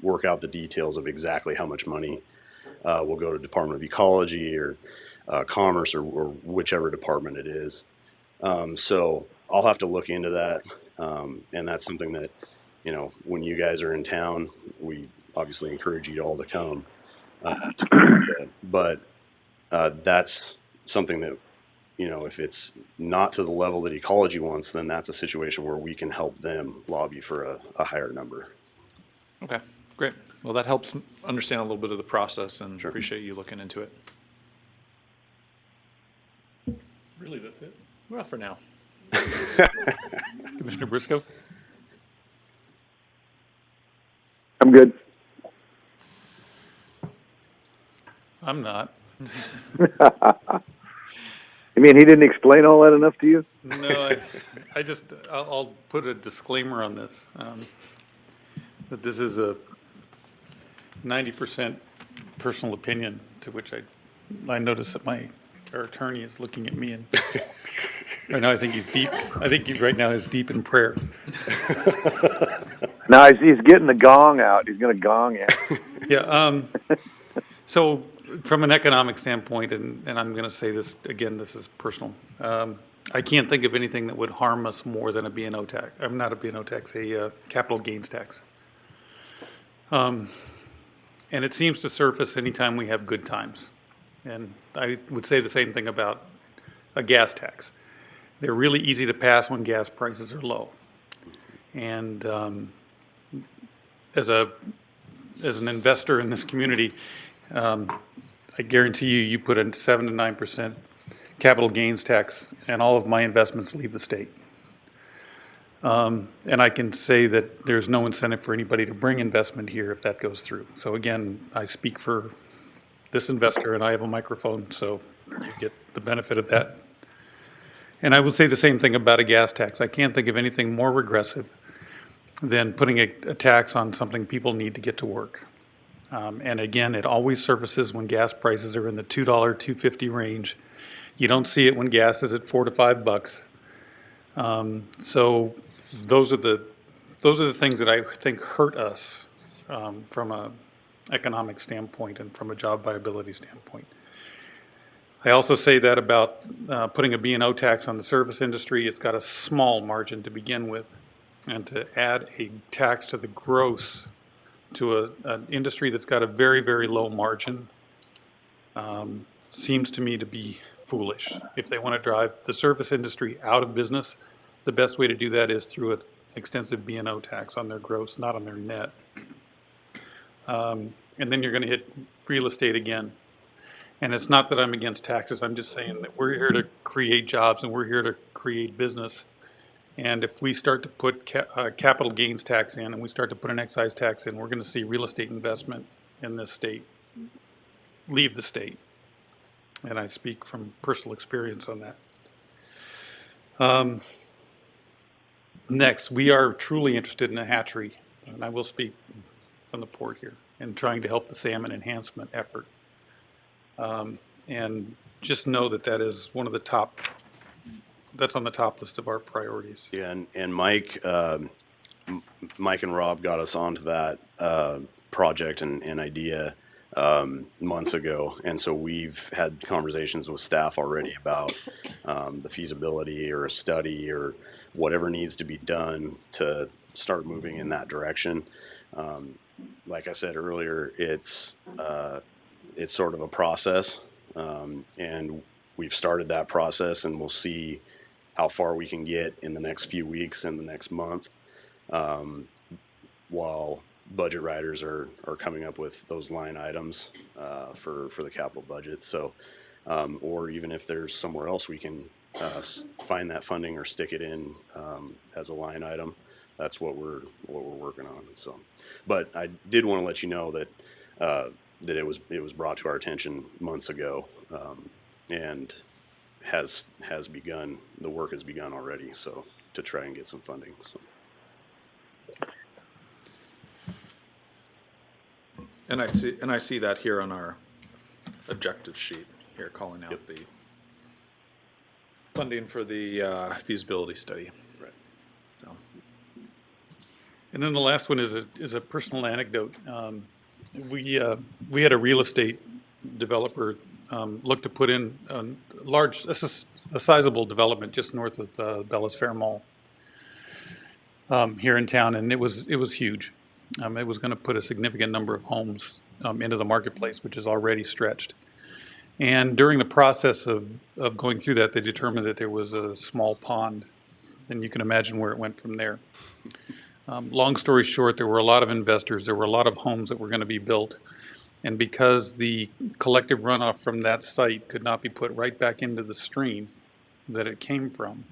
work out the details of exactly how much money will go to Department of Ecology or Commerce or whichever department it is. So I'll have to look into that. And that's something that, when you guys are in town, we obviously encourage you all to come to Columbia. But that's something that, if it's not to the level that Ecology wants, then that's a situation where we can help them lobby for a higher number. Okay, great. Well, that helps understand a little bit of the process, and appreciate you looking into it. Really, that's it? Well, for now. Commissioner Briscoe? I'm good. I'm not. You mean he didn't explain all that enough to you? No, I'll put a disclaimer on this, that this is a 90% personal opinion, to which I notice that our attorney is looking at me, and right now I think he's deep. I think he right now is deep in prayer. No, he's getting the gong out. He's going to gong it. Yeah. So from an economic standpoint, and I'm going to say this again, this is personal. I can't think of anything that would harm us more than a B&O tax. I'm not a B&O tax, a capital gains tax. And it seems to surface anytime we have good times. And I would say the same thing about a gas tax. They're really easy to pass when gas prices are low. And as an investor in this community, I guarantee you put a 7 to 9% capital gains tax, and all of my investments leave the state. And I can say that there's no incentive for anybody to bring investment here if that goes through. So again, I speak for this investor, and I have a microphone, so you get the benefit of that. And I will say the same thing about a gas tax. I can't think of anything more regressive than putting a tax on something people need to get to work. And again, it always surfaces when gas prices are in the $2, $2.50 range. You don't see it when gas is at $4 to $5. So those are the things that I think hurt us from a economic standpoint and from a job viability standpoint. I also say that about putting a B&O tax on the service industry. It's got a small margin to begin with, and to add a tax to the gross to an industry that's got a very, very low margin seems to me to be foolish. If they want to drive the service industry out of business, the best way to do that is through an extensive B&O tax on their gross, not on their net. And then you're going to hit real estate again. And it's not that I'm against taxes. I'm just saying that we're here to create jobs and we're here to create business. And if we start to put capital gains tax in and we start to put an excise tax in, we're going to see real estate investment in this state leave the state. And I speak from personal experience on that. Next, we are truly interested in a hatchery, and I will speak from the port here, and trying to help the salmon enhancement effort. And just know that that is one of the top, that's on the top list of our priorities. Yeah, and Mike and Rob got us onto that project and idea months ago, and so we've had conversations with staff already about the feasibility or a study or whatever needs to be done to start moving in that direction. Like I said earlier, it's sort of a process, and we've started that process, and we'll see how far we can get in the next few weeks and the next month, while budget writers are coming up with those line items for the capital budget. So, or even if there's somewhere else we can find that funding or stick it in as a line item, that's what we're working on. So, but I did want to let you know that that it was brought to our attention months ago, and has begun. The work has begun already. So to try and get some funding. So. And I see that here on our objective sheet here, calling out the funding for the feasibility study. Right. So. And then the last one is a personal anecdote. We had a real estate developer look to put in a sizable development just north of Bellas Fair Mall here in town, and it was huge. It was going to put a significant number of homes into the marketplace, which is already stretched. And during the process of going through that, they determined that there was a small pond, and you can imagine where it went from there. Long story short, there were a lot of investors. There were a lot of homes that were going to be built. And because the collective runoff from that site could not be put right back into the stream that it came from,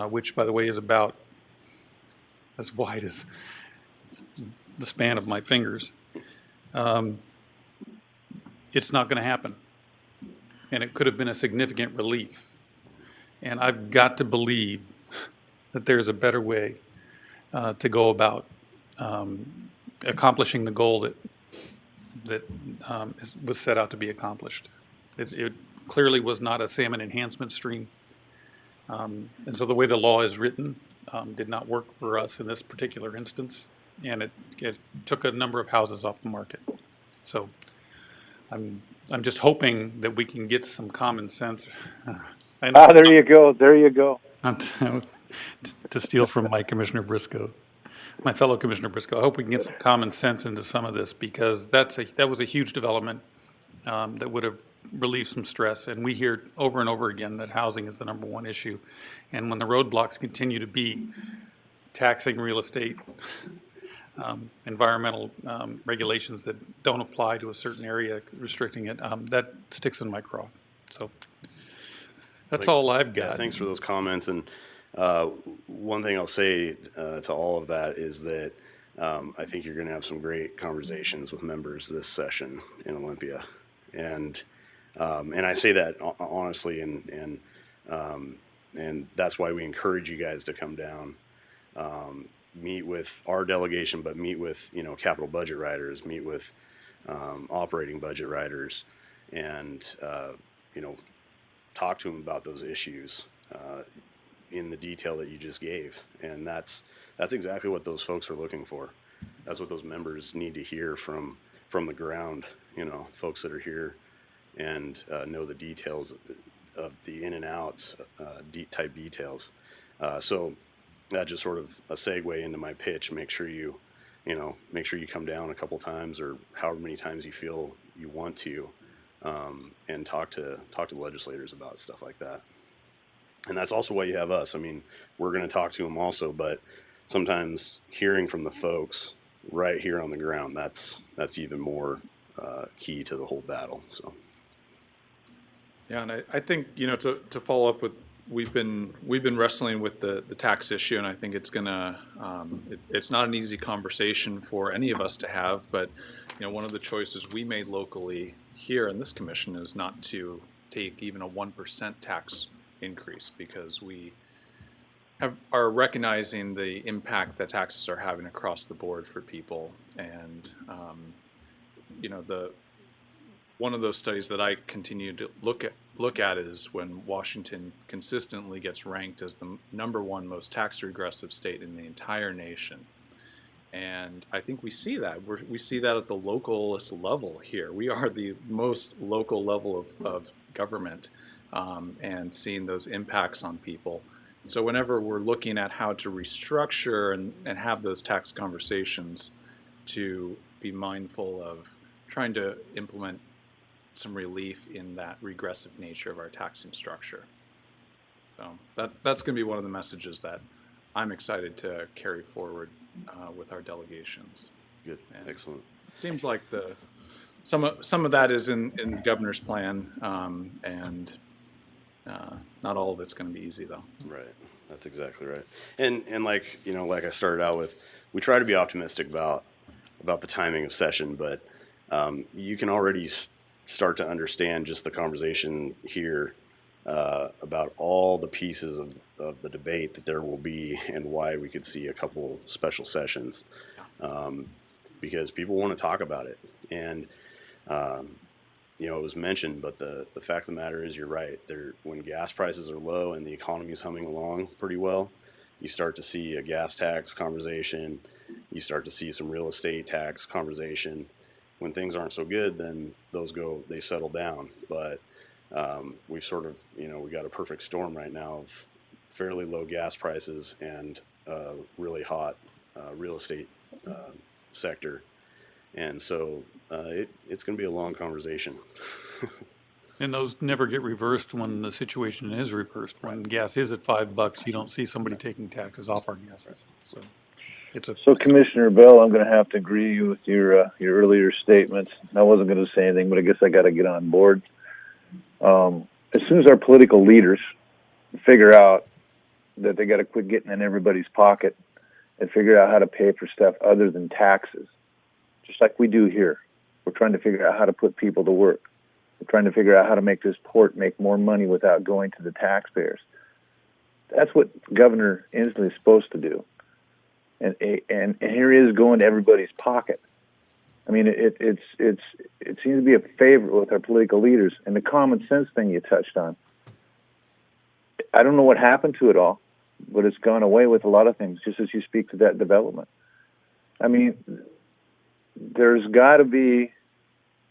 which, by the way, is about as wide as the span of my fingers, it's not going to happen. And it could have been a significant relief. And I've got to believe that there's a better way to go about accomplishing the goal that was set out to be accomplished. It clearly was not a salmon enhancement stream. And so the way the law is written did not work for us in this particular instance. And it took a number of houses off the market. So I'm just hoping that we can get some common sense. I know- There you go. There you go. to steal from my Commissioner Briscoe, my fellow Commissioner Briscoe, I hope we can get some common sense into some of this, because that was a huge development that would have relieved some stress. And we hear over and over again that housing is the number one issue. And when the roadblocks continue to be taxing real estate, environmental regulations that don't apply to a certain area, restricting it, that sticks in my craw. So that's all I've Yeah, got. thanks for those comments. And one thing I'll say to all of that is that I think you're going to have some great conversations with members this session in Olympia, and I say that honestly, and that's why we encourage you guys to come down, meet with our delegation, but meet with capital budget writers, meet with operating budget writers, and talk to them about those issues in the detail that you just gave. And that's exactly what those folks are looking for. That's what those members need to hear from the ground, folks that are here and know the details of the in and outs, type details. So that's just sort of a segue into my pitch. Make sure you come down a couple times, or however many times you feel you want to, and talk to legislators about stuff like that. And that's also why you have us. I mean, we're going to talk to them also, but sometimes hearing from the folks right here on the ground, that's even more key to the whole battle. So. Yeah, and I think, to follow up with, we've been wrestling with the tax issue, and I think it's gonna, it's not an easy conversation for any of us to have, but, one of the choices we made locally here in this commission is not to take even a 1% tax increase, because we are recognizing the impact that taxes are having across the board for people. And, one of those studies that I continue to look at is when Washington consistently gets ranked as the #1 most tax regressive state in the entire nation. And I think we see that. We see that at the localist level here. We are the most local level of government, and seeing those impacts on people. So whenever we're looking at how to restructure and have those tax conversations, to be mindful of trying to implement some relief in that regressive nature of our taxing structure. So that's going to be one of the messages that I'm excited to carry forward with our delegations. Good, And excellent. it seems like some of that is in the governor's plan, and not all of it's going to be easy, though. Right, that's exactly right. And like I started out with, we try to be optimistic about the timing of session, but you can already start to understand just the conversation here about all the pieces of the debate that there will be, and why we could see a couple special sessions, because people want to talk about it. And it was mentioned, but the fact of the matter is, you're right. When gas prices are low and the economy is humming along pretty well, you start to see a gas tax conversation. You start to see some real estate tax conversation. When things aren't so good, then they settle down. But we've sort of, we got a perfect storm right now of fairly low gas prices and really hot real estate sector. And so it's going to be a long conversation. And those never get reversed when the situation is reversed. When gas is at $5, you don't see somebody taking taxes off our gases. So Commissioner Bell, I'm going to have to agree with your earlier statements. I wasn't going to say anything, but I guess I got to get on board. As soon as our political leaders figure out that they got to quit getting in everybody's pocket and figure out how to pay for stuff other than taxes, just like we do here. We're trying to figure out how to put people to work. We're trying to figure out how to make this port make more money without going to the taxpayers. That's what Governor Inslee is supposed to do. And here he is going to everybody's pocket. I mean, it seems to be a favorite with our political leaders. And the common sense thing you touched on, I don't know what happened to it all, but it's gone away with a lot of things, just as you speak to that development. I mean, there's got to be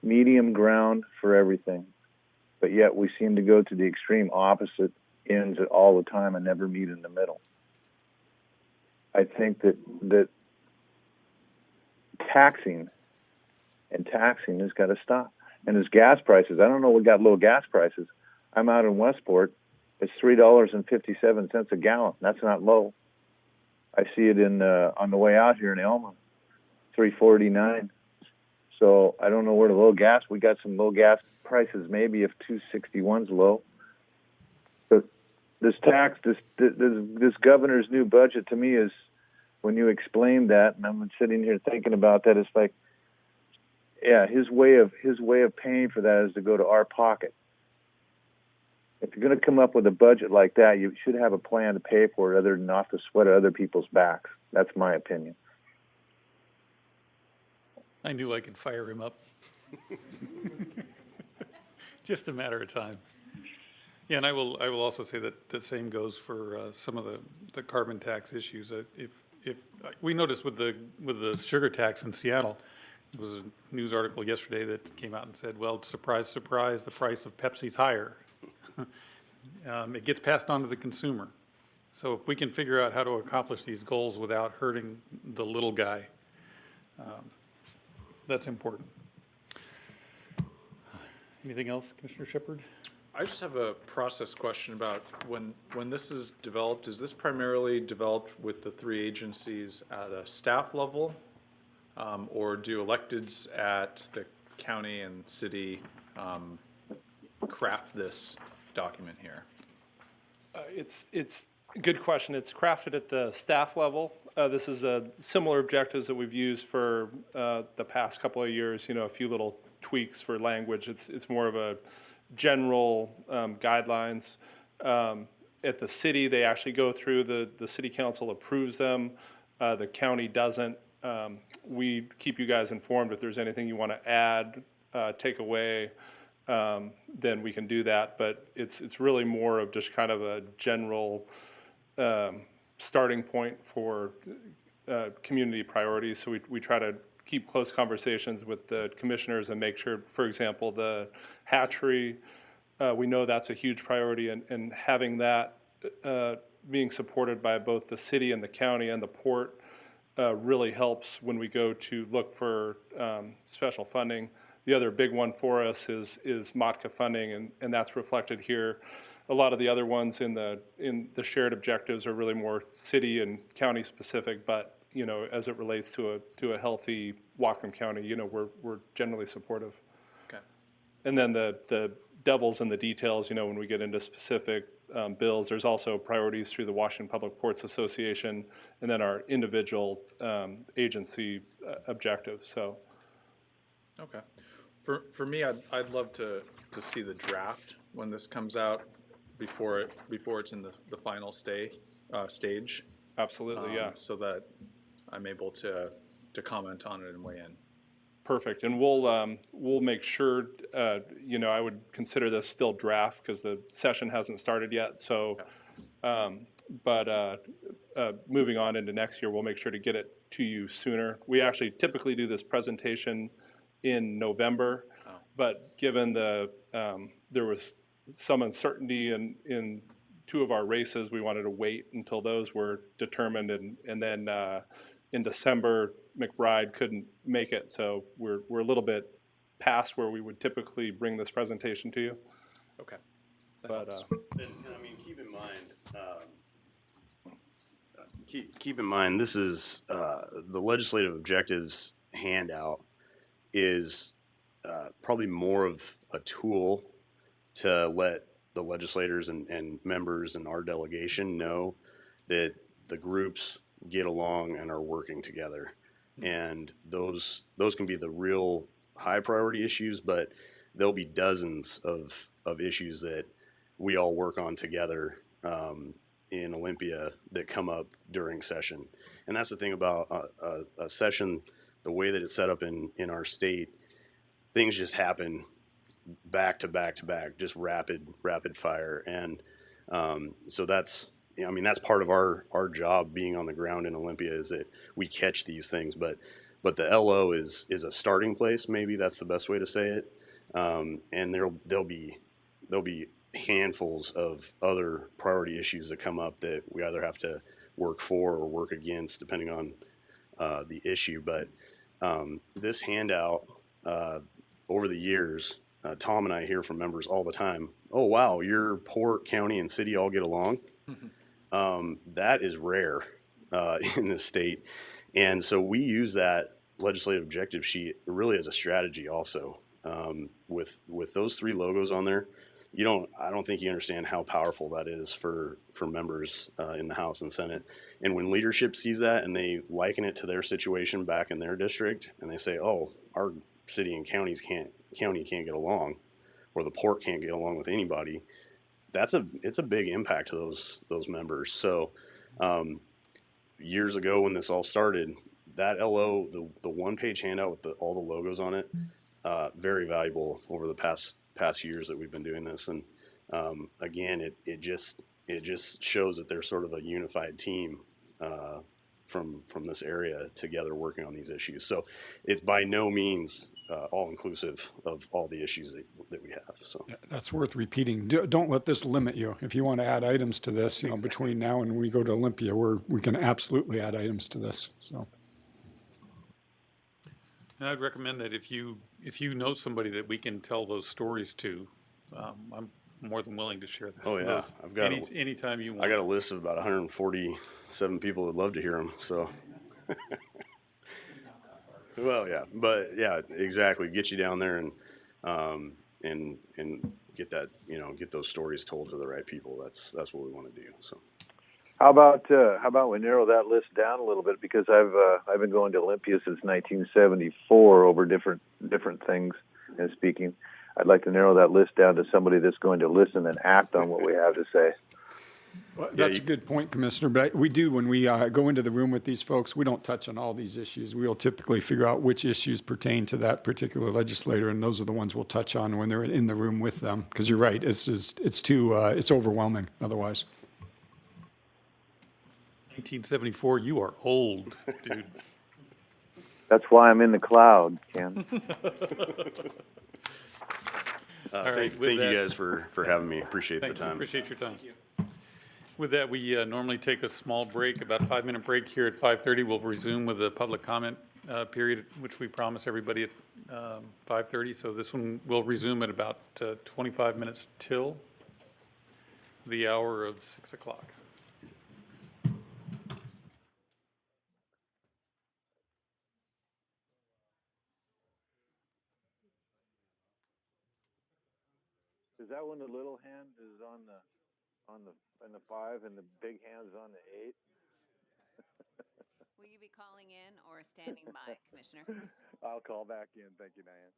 medium ground for everything, but yet we seem to go to the extreme opposite ends all the time and never meet in the middle. I think that taxing has got to stop. And as gas prices, I don't know, we got low gas prices. I'm out in Westport. It's $3.57 a gallon. That's not low. I see it on the way out here in Elma, $3.49. So I don't know where the low gas. We got some low gas prices. Maybe if 261's low. But this governor's new budget to me is, when you explain that, and I'm sitting here thinking about that, it's like, yeah, his way of paying for that is to go to our pocket. If you're going to come up with a budget like that, you should have a plan to pay for it other than off the sweat of other people's backs. That's my opinion. I knew I could fire him up. Just a matter of time. Yeah, and I will also say that the same goes for some of the carbon tax issues. If we noticed with the sugar tax in Seattle, there was a news article yesterday that came out and said, well, surprise, surprise, the price of Pepsi's higher. It gets passed on to the consumer. So if we can figure out how to accomplish these goals without hurting the little guy, that's important. Anything else, Commissioner Shepard? I just have a process question about when this is developed, is this primarily developed with the three agencies at a staff level? Or do electeds at the county and city craft this document here? It's a good question. It's crafted at the staff level. This is similar objectives that we've used for the past couple of years, a few little tweaks for language. It's more of a general guidelines. At the city, they actually go through, the city council approves them. The county doesn't. We keep you guys informed if there's anything you want to add, take away, then we can do that. But it's really more of just kind of a general starting point for community priorities. So we try to keep close conversations with the commissioners and make sure, for example, the hatchery, we know that's a huge priority, and having that being supported by both the city and the county and the port really helps when we go to look for special funding. The other big one for us is MOTCA funding, and that's reflected here. A lot of the other ones in the shared objectives are really more city and county specific, but as it relates to a healthy Whatcom County, we're generally supportive. Okay. And then the devil's in the details, when we get into specific bills. There's also priorities through the Washington Public Ports Association, and then our individual agency objectives. So, okay, for me, I'd love to see the draft when this comes out before it's in the final stage. Absolutely, yeah. So that I'm able to comment on it and weigh in. Perfect, and we'll make sure. I would consider this still draft because the session hasn't started yet. So, but moving on into next year, we'll make sure to get it to you sooner. We actually typically do this presentation in November, but given there was some uncertainty in two of our races, we wanted to wait until those were determined, and then in December, McBride couldn't make it, so we're a little bit past where we would typically bring this presentation to you. Okay. But and keep in mind, this is the legislative objectives handout is probably more of a tool to let the legislators and members and our delegation know that the groups get along and are working together. And those can be the real high priority issues, but there'll be dozens of issues that we all work on together in Olympia that come up during session. And that's the thing about a session, the way that it's set up in our state, things just happen back to back to back, just rapid fire. And so that's part of our job being on the ground in Olympia, is that we catch these things. But but the LO is a starting place. Maybe that's the best way to say it. And there'll be handfuls of other priority issues that come up that we either have to work for or work against, depending on the issue. But this handout, over the years, Tom and I hear from members all the time, oh, wow, your port, county, and city all get along. That is rare in this state. And so we use that legislative objective sheet really as a strategy also. With those three logos on there, I don't think you understand how powerful that is for members in the House and Senate. And when leadership sees that and they liken it to their situation back in their district, and they say, oh, our city and county can't get along, or the port can't get along with anybody, it's a big impact to those members. So years ago when this all started, that LO, the one-page handout with all the logos on it, very valuable over the past years that we've been doing this. And again, it just shows that they're sort of a unified team from this area together working on these issues. So it's by no means all inclusive of all the issues that we have. So That's worth repeating. Don't let this limit you. If you want to add items to this, between now and we go to Olympia, we can absolutely add items to this. So. And I'd recommend that if you know somebody that we can tell those stories to, I'm more than willing to share that. Oh yeah, I've got anytime you want. I got a list of about 147 people that love to hear them. So. Well, yeah, but yeah, exactly. Get you down there and get that, get those stories told to the right people. That's what we want to do. So. How about we narrow that list down a little bit, because I've been going to Olympia since 1974 over different things and speaking. I'd like to narrow that list down to somebody that's going to listen and act on what we have to say. Well, that's a good point, Commissioner. But we do, when we go into the room with these folks, we don't touch on all these issues. We'll typically figure out which issues pertain to that particular legislator, and those are the ones we'll touch on when they're in the room with them. Because you're right, it's overwhelming otherwise. 1974, you are old, dude. That's why I'm in the cloud, Ken. Thank you guys for having me. Appreciate the time. Appreciate your time. With that, we normally take a small break, about a 5-minute break here at 5:30. We'll resume with the public comment period, which we promise everybody at 5:30. So this one will resume at about 25 minutes till the hour of 6 o'clock. Is that when the little hand is on the 5 and the big hand's on the 8? Will you be calling in or standing by, Commissioner? I'll call back in. Thank you, Diane.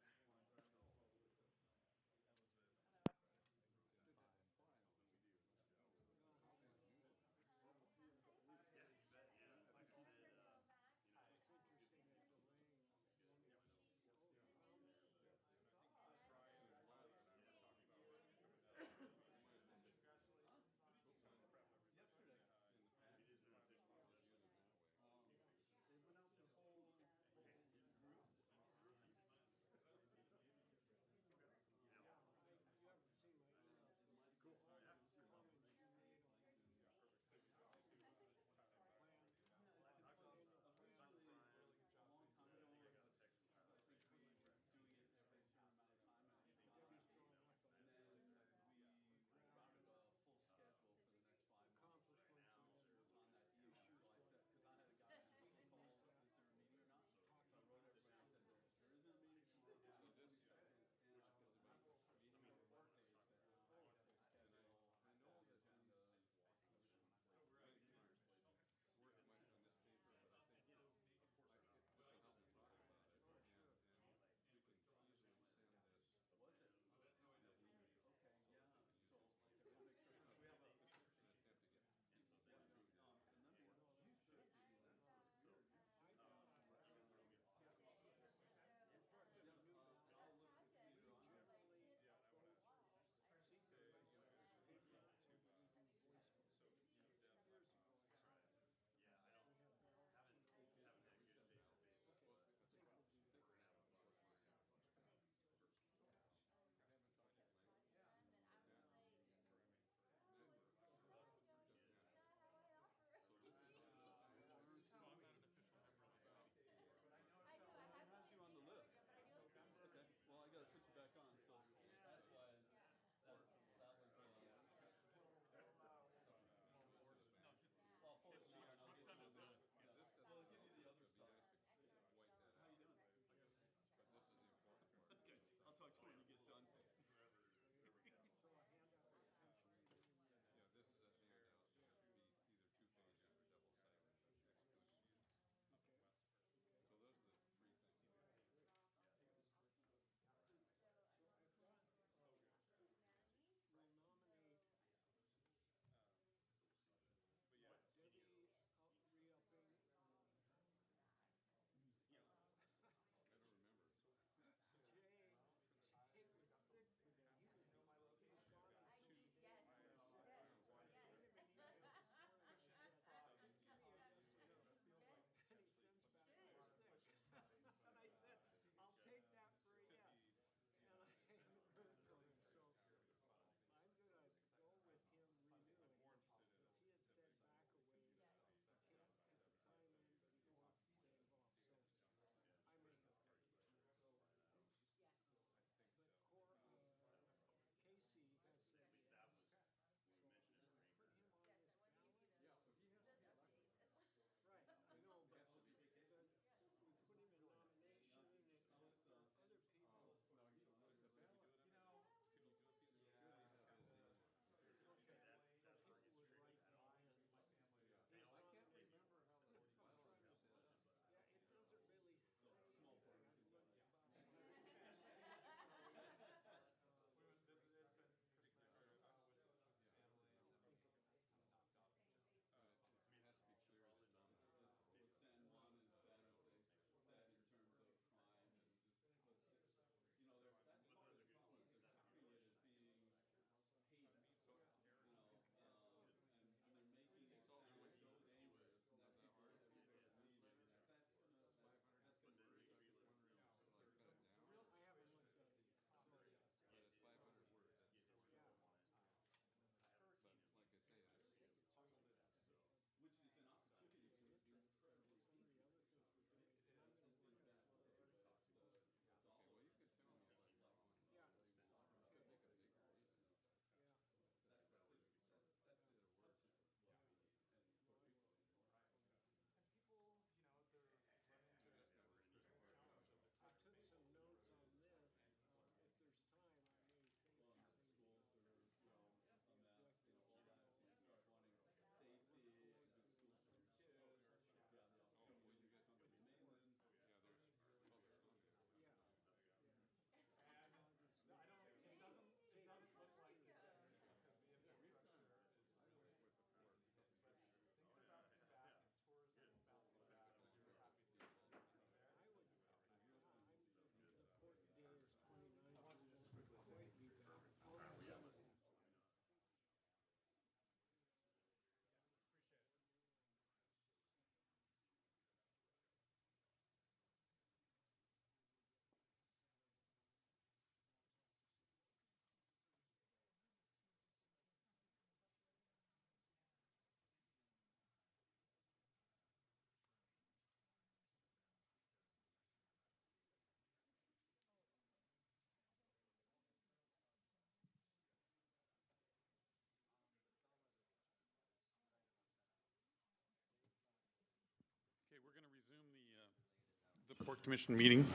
Port Commission meeting.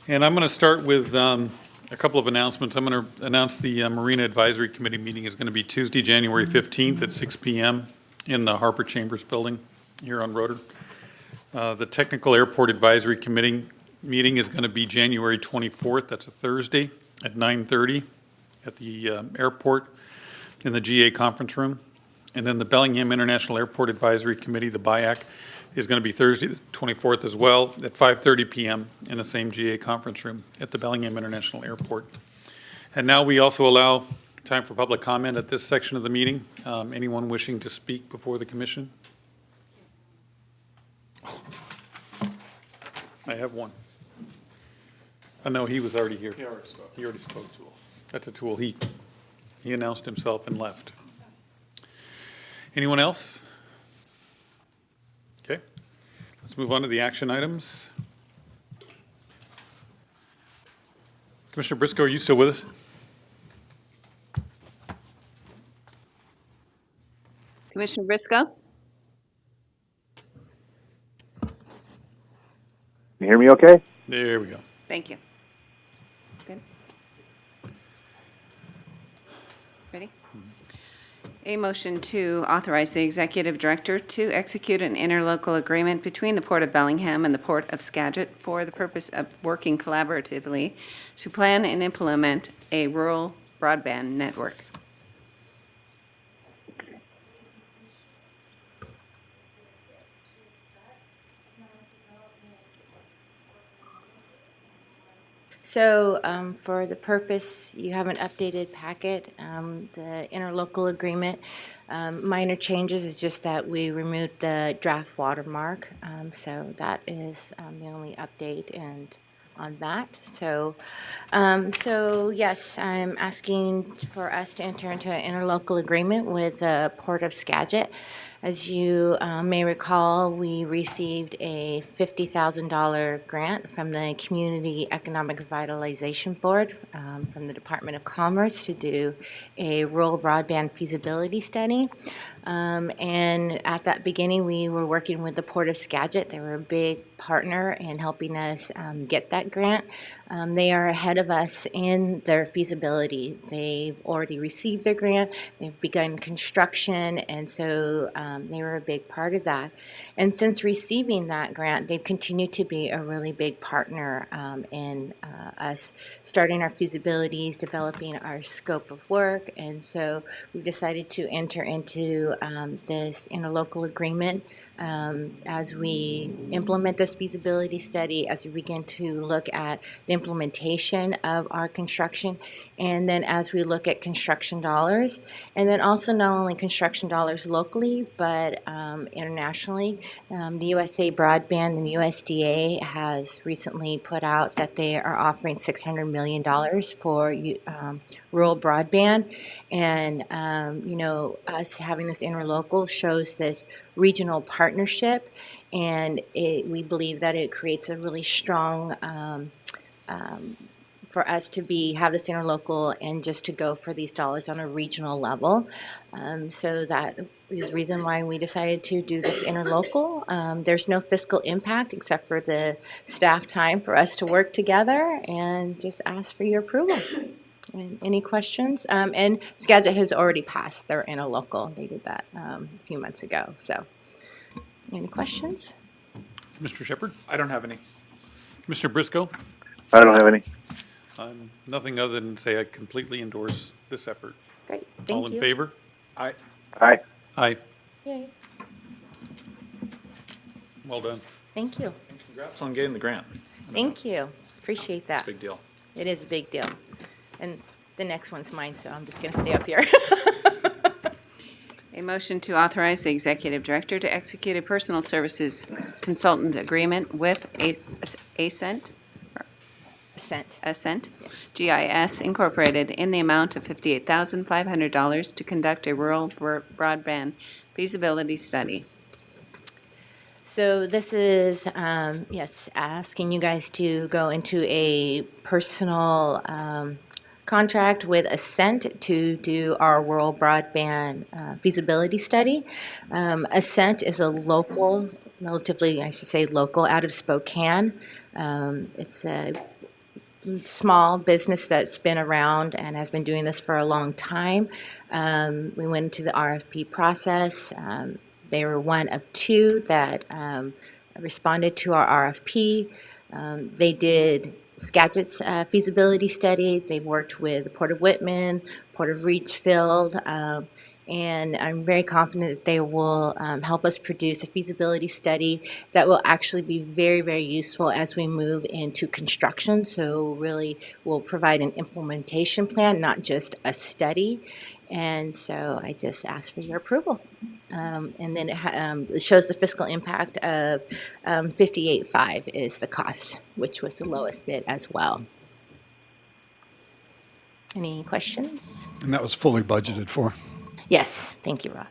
And I'm going to start with a couple of announcements. I'm going to announce the Marina Advisory Committee meeting is going to be Tuesday, January 15th at 6 p.m. in the Harper Chambers building here on Roder. The Technical Airport Advisory Committee meeting is going to be January 24th. That's a Thursday at 9:30 at the airport in the GA conference room. And then the Bellingham International Airport Advisory Committee, the BIAC, is going to be Thursday, the 24th as well, at 5:30 p.m. in the same GA conference room at the Bellingham International Airport. And now we also allow time for public comment at this section of the meeting. Anyone wishing to speak before the commission? I have one. I know he was already here. He already spoke. He already spoke. That's a tool. He announced himself and left. Anyone else? Okay. Let's move on to the action items. Commissioner Briscoe, are you still with us? Commissioner Briscoe? You hear me okay? There we go. Thank you. Good. Ready? A motion to authorize the executive director to execute an interlocal agreement between the Port of Bellingham and the Port of Skagit for the purpose of working collaboratively to plan and implement a rural broadband network. So for the purpose, you have an updated packet, the interlocal agreement. Minor changes is just that we removed the draft watermark. So that is the only update and on that. So yes, I'm asking for us to enter into an interlocal agreement with the Port of Skagit. As you may recall, we received a $50,000 grant from the Community Economic Revitalization Board from the Department of Commerce to do a rural broadband feasibility study. And at that beginning, we were working with the Port of Skagit. They were a big partner in helping us get that grant. They are ahead of us in their feasibility. They've already received their grant. They've begun construction, and so they were a big part of that. And since receiving that grant, they've continued to be a really big partner in us starting our feasibilities, developing our scope of work. And so we've decided to enter into this interlocal agreement as we implement this feasibility study, as we begin to look at the implementation of our construction, and then as we look at construction dollars, and then also not only construction dollars locally, but internationally. The USA Broadband and USDA has recently put out that they are offering $600 million for rural broadband, and us having this interlocal shows this regional partnership, and we believe that it creates a really strong for us to have this interlocal and just to go for these dollars on a regional level. So that is the reason why we decided to do this interlocal. There's no fiscal impact except for the staff time for us to work together, and just ask for your approval. And any questions? And Skagit has already passed their interlocal. They did that a few months ago. So any questions? Mr. Shepard? I don't have any. Commissioner Briscoe? I don't have any. Nothing other than say I completely endorse this effort. Great, thank you. All in favor? Aye. Aye. Aye. Yay. Well done. Thank you. Congrats on getting the grant. Thank you. Appreciate It's that. a big deal. It is a big deal. And the next one's mine, so I'm just going to stay up here. A motion to authorize the executive director to execute a personal services consultant agreement with Ascent GIS Incorporated in the amount of $58,500 to conduct a rural broadband feasibility study. So this is, yes, asking you guys to go into a personal contract with Ascent to do our rural broadband feasibility study. Ascent is a local relatively, I should say, local, out of Spokane. It's a small business that's been around and has been doing this for a long time. We went into the RFP process. They were one of two that responded to our RFP. They did Skagit's feasibility study. They've worked with the Port of Whitman, Port of Reachfield, and I'm very confident that they will help us produce a feasibility study that will actually be very, very useful as we move into construction. So really will provide an implementation plan, not just a study. And so I just ask for your approval. And then it shows the fiscal impact of 58.5 is the cost, which was the lowest bid as well. Any questions? And that was fully budgeted for. Yes, thank you, Rob.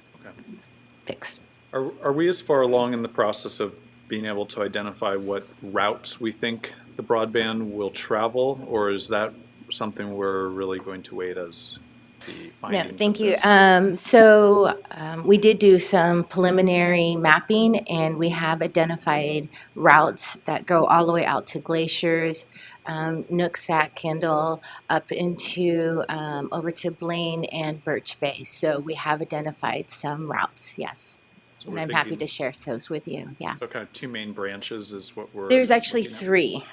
Fixed. Are we as far along in the process of being able to identify what routes we think the broadband will travel? Or is that something we're really going to wait as the findings? No, thank of you. this? We did do some preliminary mapping, and we have identified routes that go all the way out to Glaciers, Nooksack, Kendall, up into, over to Blaine and Birch Bay. So we have identified some routes, yes. So And we're I'm happy thinking- to share those with you, yeah. So kind of two main branches is what we're. There's actually looking at? three.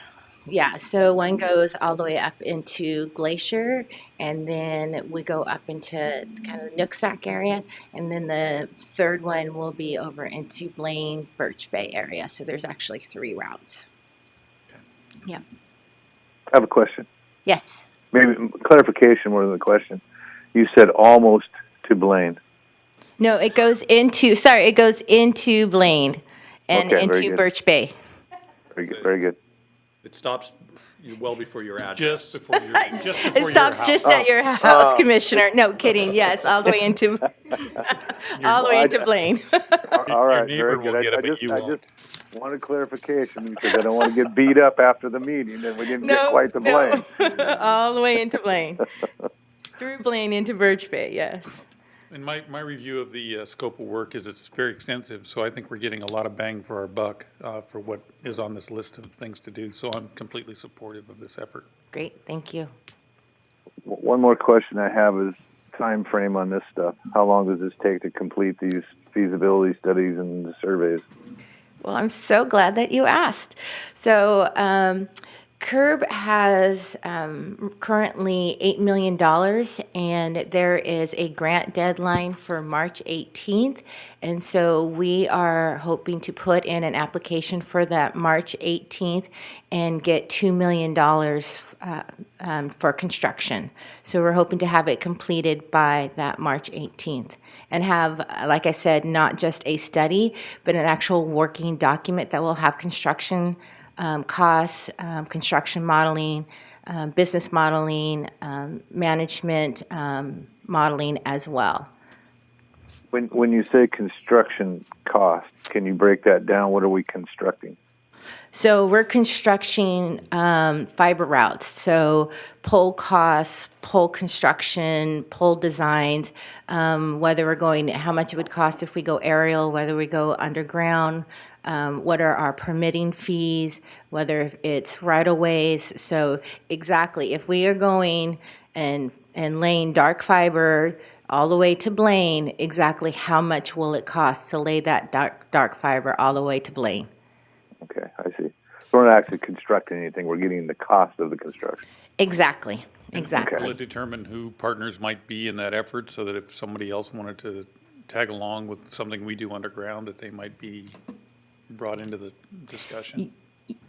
Yeah, so one goes all the way up into Glacier, and then we go up into kind of the Nooksack area, and then the third one will be over into Blaine, Birch Bay area. So there's actually three routes. Yeah. I have a question. Yes. Maybe clarification more than the question. You said almost to Blaine. No, it goes into Blaine and Okay, very into good. Birch Bay. Very good. Very good. It stops you well before your address. Just before your, just before It your stops house. just at your house, Commissioner. No kidding. Yes, all the way into all the way into Blaine. All right. neighbor Very will good. get it, I but just, you I won't. just wanted clarification because I don't want to get beat up after the meeting and we didn't get No, quite the blame. no. All the way into Blaine. Through Blaine into Birch Bay, yes. And my review of the scope of work is it's very extensive, so I think we're getting a lot of bang for our buck for what is on this list of things to do. So I'm completely supportive of this effort. Great, thank you. One more question I have is time frame on this stuff. How long does this take to complete these feasibility studies and the surveys? Well, I'm so glad that you asked. So, CURB has currently $8 million, and there is a grant deadline for March 18th. And so we are hoping to put in an application for that March 18th and get $2 million for construction. So we're hoping to have it completed by that March 18th and have, like I said, not just a study, but an actual working document that will have construction costs, construction modeling, business modeling, management modeling as well. When you say construction cost, can you break that down? What are we constructing? So we're constructing fiber routes, so pole costs, pole construction, pole designs, whether we're going, how much it would cost if we go aerial, whether we go underground, what are our permitting fees, whether it's right-of-ways. So exactly, if we are going and laying dark fiber all the way to Blaine, exactly how much will it cost to lay that dark fiber all the way to Blaine? Okay, I see. So we're not actually constructing anything. We're getting the cost of the construction. Exactly, exactly. Will it determine who partners might be in that effort so that if somebody else wanted to tag along with something we do underground, that they might be brought into the discussion?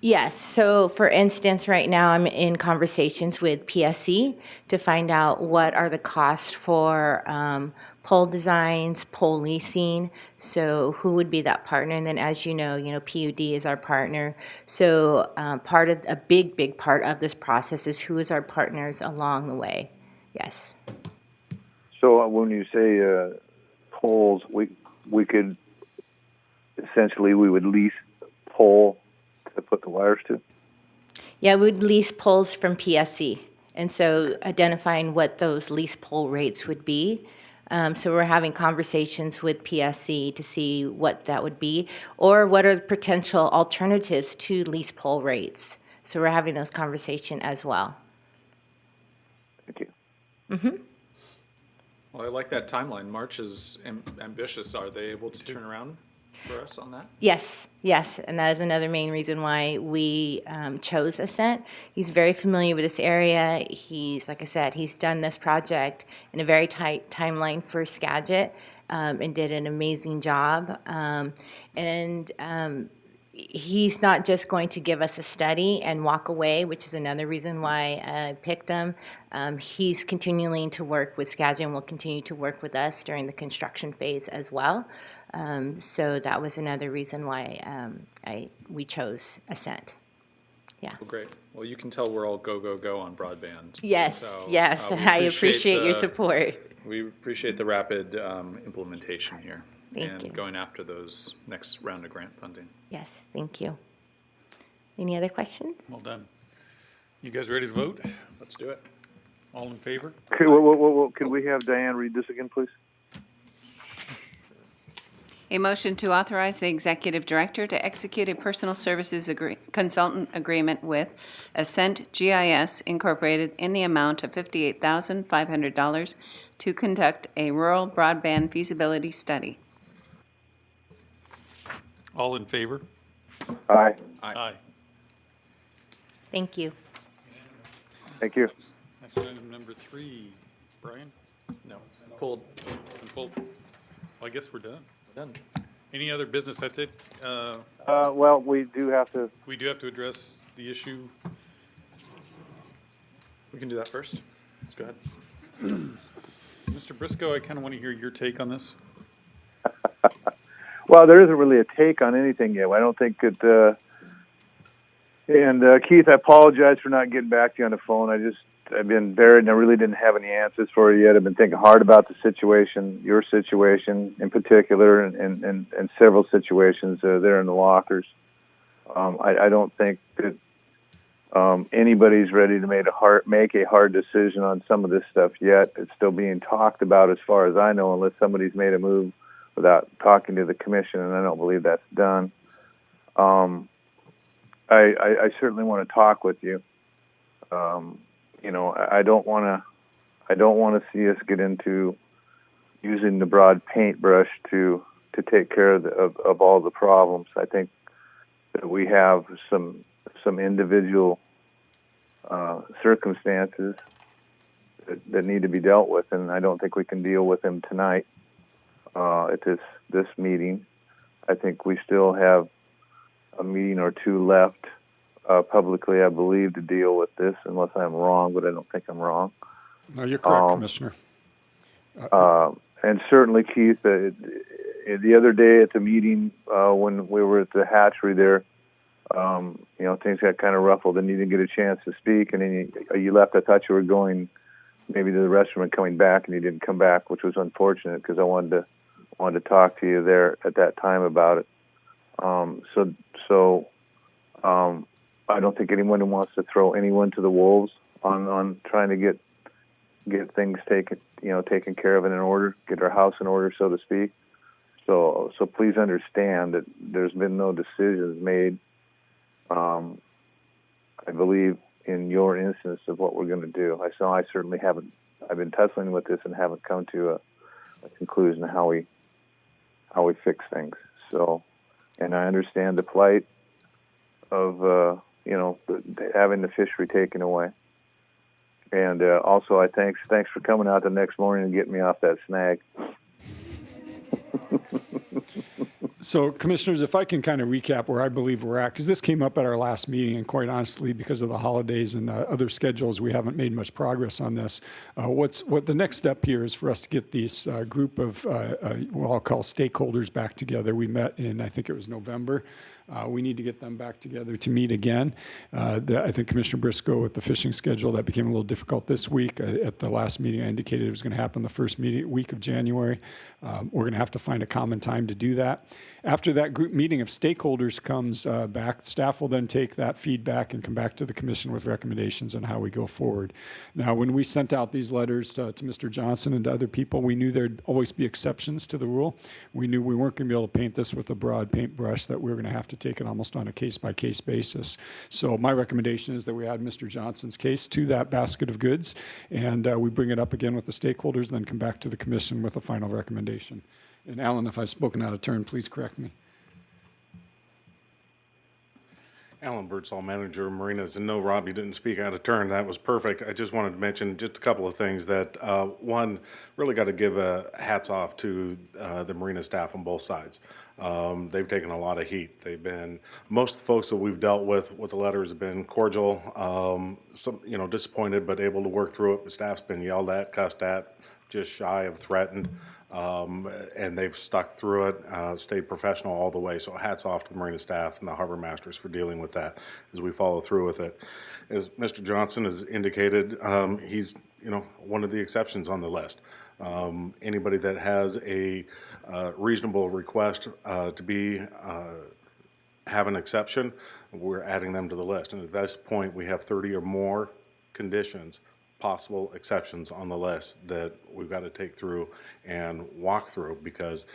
Yes, so for instance, right now I'm in conversations with PSC to find out what are the costs for pole designs, pole leasing, so who would be that partner? And then as you know, PUD is our partner. So a big part of this process is who is our partners along the way. Yes. So when you say poles, we could essentially we would lease pole to put the wires to? Yeah, we would lease poles from PSC. And so identifying what those lease pole rates would be So we're having conversations with PSC to see what that would be, or what are the potential alternatives to lease pole rates. So we're having those conversations as well. Thank you. Well, I like that timeline. March is ambitious. Are they able to turn around for us on that? Yes, yes, and that is another main reason why we chose Ascent. He's very familiar with this area. He's, like I said, he's done this project in a very tight timeline for Skagit and did an amazing job. He's not just going to give us a study and walk away, which is another reason why I picked him. He's continuing to work with Skagit and will continue to work with us during the construction phase as well. So that was another reason why we chose Ascent. Yeah. Well, great. Well, you can tell we're all go, go, go on broadband. Yes, So, yes, we I appreciate your support. We appreciate the rapid implementation here. Thank you. And going after those next round of grant funding. Yes, thank you. Any other questions? Well done. You guys ready to vote? Let's do it. All in favor? Okay, well, could we have Diane read this again, please? A motion to authorize the executive director to execute a personal services consultant agreement with Ascent GIS Incorporated in the amount of $58,500 to conduct a rural broadband feasibility study. All in favor? Aye. Aye. Thank you. Thank you. Action item number 3, Brian? No, pulled. Well, I guess we're done. Done. Any other business? I think Well, we do have to, we do have to address the issue. We can do that first. Let's go ahead. Mr. Briscoe, I kind of want to hear your take on this. well, there isn't really a take on anything yet. I don't think it, and Keith, I apologize for not getting back to you on the phone. I've been buried and I really didn't have any answers for you yet. I've been thinking hard about the situation, your situation in particular, and several situations there in the lockers. I don't think that anybody's ready to make a hard decision on some of this stuff yet. It's still being talked about as far as I know, unless somebody's made a move without talking to the commission, and I don't believe that's done. I certainly want to talk with you. I don't want to see us get into using the broad paintbrush to take care of all the problems. I think that we have some individual circumstances that need to be dealt with, and I don't think we can deal with them tonight at this meeting. I think we still have a meeting or two left publicly, I believe, to deal with this, unless I'm wrong, but I don't think I'm wrong. No, you're correct, Commissioner. And certainly, Keith, the other day at the meeting when we were at the hatchery there, things got kind of ruffled and you didn't get a chance to speak, and then you left. I thought you were going maybe to the restroom and coming back, and you didn't come back, which was unfortunate because I wanted to talk to you there at that time about it. I don't think anyone wants to throw anyone to the wolves on trying to get things taken care of and in order, get our house in order, so to speak. So please understand that there's been no decisions made. I believe in your instance of what we're going to do. I certainly haven't. I've been tussling with this and haven't come to a conclusion of how we fix things. So, and I understand the plight of having the fishery taken away. And also, I thanks for coming out the next morning and getting me off that snag. So, Commissioners, if I can kind of recap where I believe we're at, because this came up at our last meeting, and quite honestly, because of the holidays and other schedules, we haven't made much progress on this. What the next step here is for us to get this group of what I'll call stakeholders back together. We met in, I think it was November, We need to get them back together to meet again. I think Commissioner Briscoe, with the fishing schedule, that became a little difficult this week. At the last meeting, I indicated it was going to happen the first week of January. We're going to have to find a common time to do that. After that group meeting of stakeholders comes back, staff will then take that feedback and come back to the commission with recommendations on how we go forward. Now, when we sent out these letters to Mr. Johnson and to other people, we knew there'd always be exceptions to the rule. We knew we weren't going to be able to paint this with a broad paintbrush, that we were going to have to take it almost on a case-by-case basis. So my recommendation is that we add Mr. Johnson's case to that basket of goods, and we bring it up again with the stakeholders, and then come back to the commission with a final recommendation. And Alan, if I've spoken out of turn, please correct me. Alan Birdsall, manager of marinas. And no, Rob, you didn't speak out of turn. That was perfect. I just wanted to mention just a couple of things that, one, really got to give hats off to the marina staff on both sides. They've taken a lot of heat. Most of the folks that we've dealt with the letters have been cordial, some, disappointed, but able to work through it. The staff's been yelled at, cussed at, just shy of threatened. And they've stuck through it, stayed professional all the way. So hats off to the marina staff and the harbor masters for dealing with that as we follow through with it. As Mr. Johnson has indicated, he's one of the exceptions on the list. Anybody that has a reasonable request to have an exception, we're adding them to the list. And at this point, we have 30 or more conditions, possible exceptions on the list that we've got to take through and walk through, because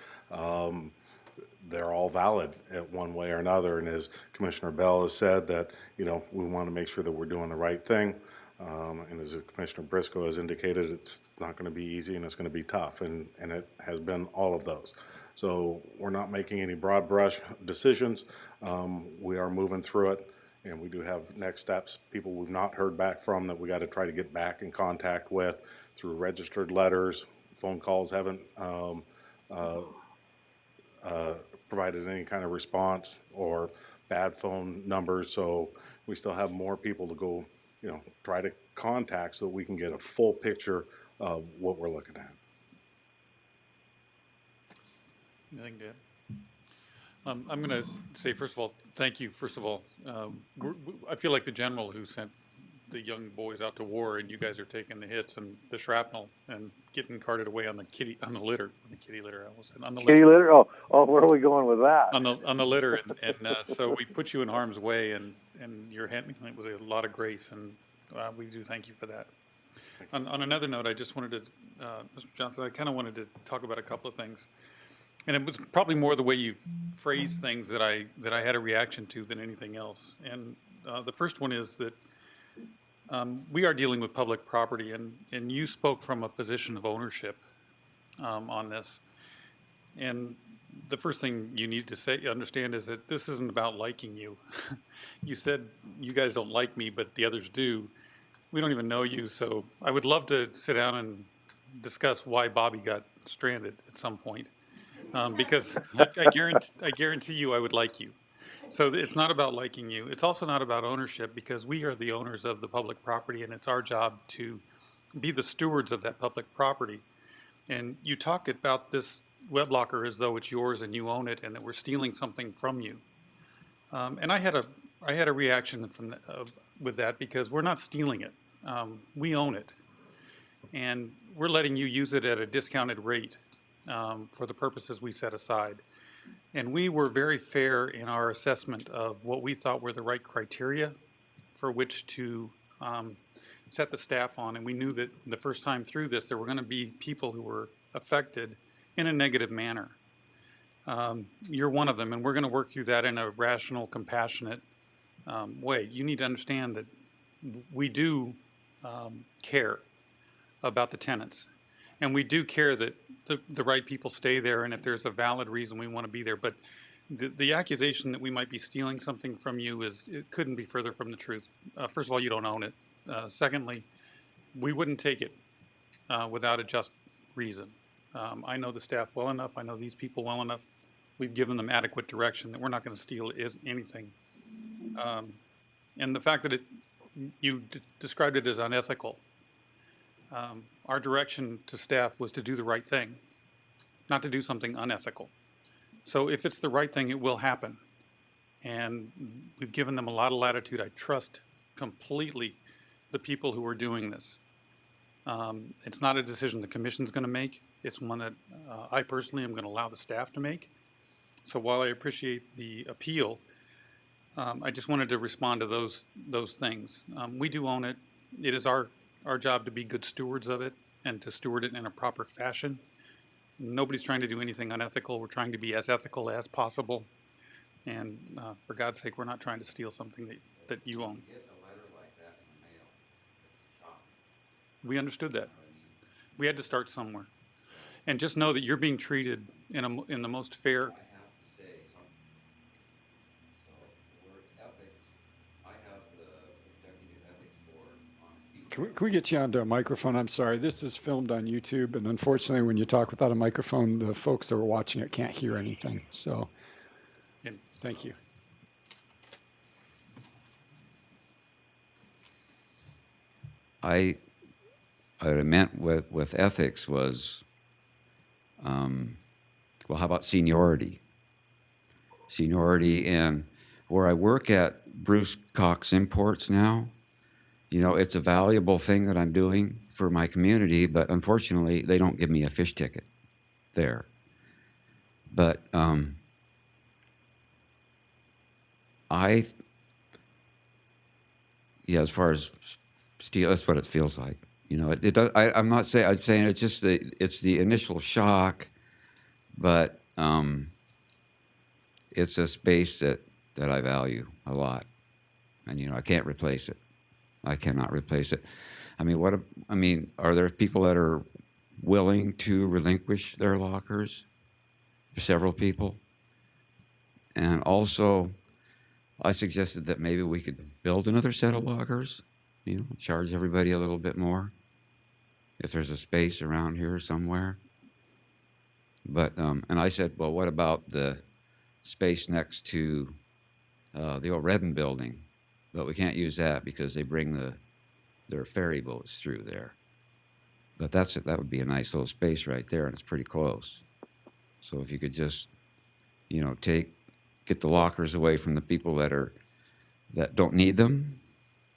they're all valid at one way or another. And as Commissioner Bell has said, that we want to make sure that we're doing the right thing. And as Commissioner Briscoe has indicated, it's not going to be easy and it's going to be tough, and it has been all of those. So we're not making any broad brush decisions. We are moving through it. And we do have next steps, people we've not heard back from that we got to try to get back in contact with through registered letters. Phone calls haven't provided any kind of response, or bad phone numbers. So we still have more people to go, try to contact so that we can get a full picture of what we're looking at. Anything to add? I'm going to say, first of all, thank you. First of all, I feel like the general who sent the young boys out to war, and you guys are taking the hits and the shrapnel and getting carted away on the kitty litter. Oh, where are we going with that? On the litter, and so we put you in harm's way, and your handling it was a lot of grace, and we do thank you for that. On another note, I just wanted to, Mr. Johnson, I kind of wanted to talk about a couple of things. And it was probably more the way you phrased things that I had a reaction to than anything else. And the first one is that we are dealing with public property, and you spoke from a position of ownership on this. And the first thing you need to understand is that this isn't about liking you. You said you guys don't like me, but the others do. We don't even know you, so I would love to sit down and discuss why Bobby got stranded at some point. Because I guarantee you I would like you. So it's not about liking you. It's also not about ownership, because we are the owners of the public property, and it's our job to be the stewards of that public property. And you talk about this web locker as though it's yours and you own it, and that we're stealing something from you. And I had a reaction with that, because we're not stealing it. We own it, and we're letting you use it at a discounted rate. For the purposes we set aside. And we were very fair in our assessment of what we thought were the right criteria for which to set the staff on. And we knew that the first time through this, there were going to be people who were affected in a negative manner. You're one of them, and we're going to work through that in a rational, compassionate way. You need to understand that we do care about the tenants. And we do care that the right people stay there, and if there's a valid reason, we want to be there. But the accusation that we might be stealing something from you it couldn't be further from the truth. First of all, you don't own it. Secondly, we wouldn't take it without a just reason. I know the staff well enough. I know these people well enough. We've given them adequate direction that we're not going to steal anything. And the fact that you described it as unethical. Our direction to staff was to do the right thing, not to do something unethical. So if it's the right thing, it will happen. And we've given them a lot of latitude. I trust completely the people who are doing this. It's not a decision the commission's going to make. It's one that I personally am going to allow the staff to make. So while I appreciate the appeal, I just wanted to respond to those things. We do own it. It is our job to be good stewards of it and to steward it in a proper fashion. Nobody's trying to do anything unethical. We're trying to be as ethical as possible. And for God's sake, we're not trying to steal something that you own. We understood that. We had to start somewhere. And just know that you're being treated in the most fair. Can we get you onto a microphone? I'm sorry. This is filmed on YouTube, and unfortunately, when you talk without a microphone, the folks that are watching it can't hear anything. So, And thank you. What I meant with ethics was, well, how about seniority? Seniority, and where I work at Bruce Cox Imports now, you know, it's a valuable thing that I'm doing for my community, but unfortunately, they don't give me a fish ticket there. But yeah, as far as steel, that's what it feels like. You know, it does. I'm not saying. I'm saying it's just it's the initial shock, but it's a space that I value a lot, and you know, I can't replace it. I cannot replace it. I mean, are there people that are willing to relinquish their lockers? Several people. And also, I suggested that maybe we could build another set of lockers, you know, charge everybody a little bit more if there's a space around here somewhere. But, and I said, well, what about the space next to the old Redden building? But we can't use that because they bring their ferry boats through there. But that would be a nice little space right there, and it's pretty close. So if you could just, you know, get the lockers away from the people that don't need them,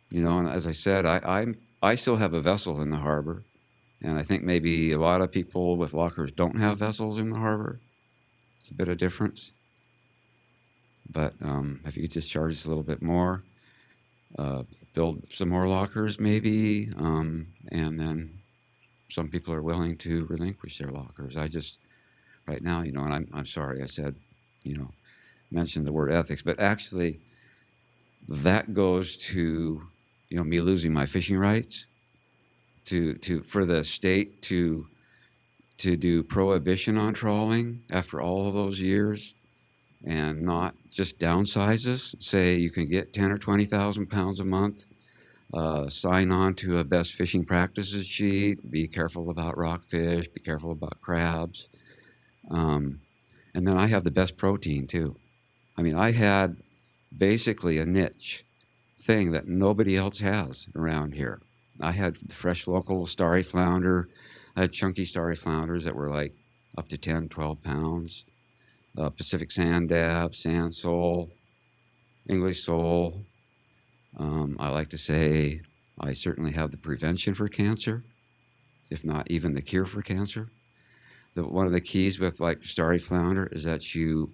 you know. And as I said, I still have a vessel in the harbor, and I think maybe a lot of people with lockers don't have vessels in the harbor. It's a bit of difference. But if you could just charge us a little bit more, build some more lockers maybe, and then some people are willing to relinquish their lockers. I just, right now, you know, and I'm sorry I said, you know, mentioned the word ethics, but actually that goes to, you know, me losing my fishing rights, for the state to do prohibition on trawling after all of those years, and not just downsize us, say you can get 10 or 20,000 pounds a month, sign on to a best fishing practices sheet, be careful about rockfish, be careful about crabs. And then I have the best protein too. I mean, I had basically a niche thing that nobody else has around here. I had the fresh local starry flounder. I had chunky starry flounders that were like up to 10, 12 pounds. Pacific sand dab, sand sole, English sole. I like to say I certainly have the prevention for cancer, if not even the cure for cancer. One of the keys with like starry flounder is that you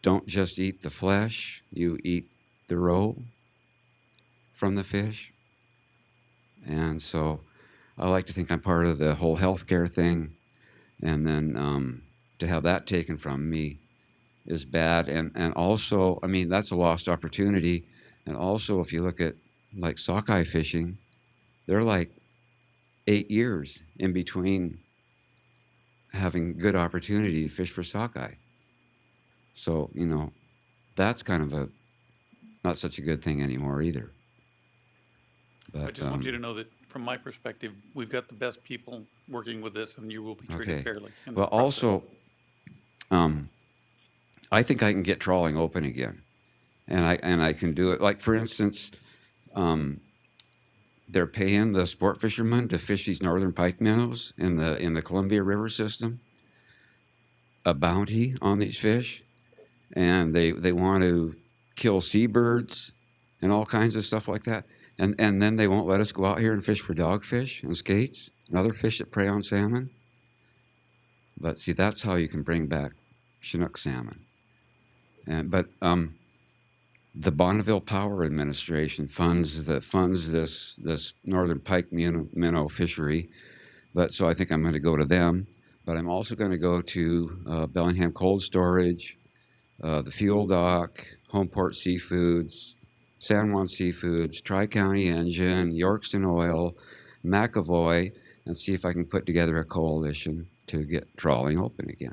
don't just eat the flesh, you eat the roe from the fish. And so I like to think I'm part of the whole healthcare thing. And then to have that taken from me is bad. And also, I mean, that's a lost opportunity. And also, if you look at like sockeye fishing, they're like 8 years in between having good opportunity to fish for sockeye. So, you know, that's kind of not such a good thing anymore either. But, I just want you to know that from my perspective, we've got the best people working with this, and you will be treated fairly. In well, this process. also, I think I can get trawling open again, and I can do it. Like for instance, they're paying the sport fishermen to fish these northern pike minnows in the Columbia River system, a bounty on these fish, and they want to kill seabirds and all kinds of stuff like that. And then they won't let us go out here and fish for dogfish and skates and other fish that prey on salmon. But see, that's how you can bring back Chinook salmon. But the Bonneville Power Administration funds this northern pike minnow fishery. But so I think I'm going to go to them. But I'm also going to go to Bellingham Cold Storage, the Fuel Dock, Homeport Seafoods, San Juan Seafoods, Tri-County Engine, Yorkston Oil, McAvoy, and see if I can put together a coalition to get trawling open again.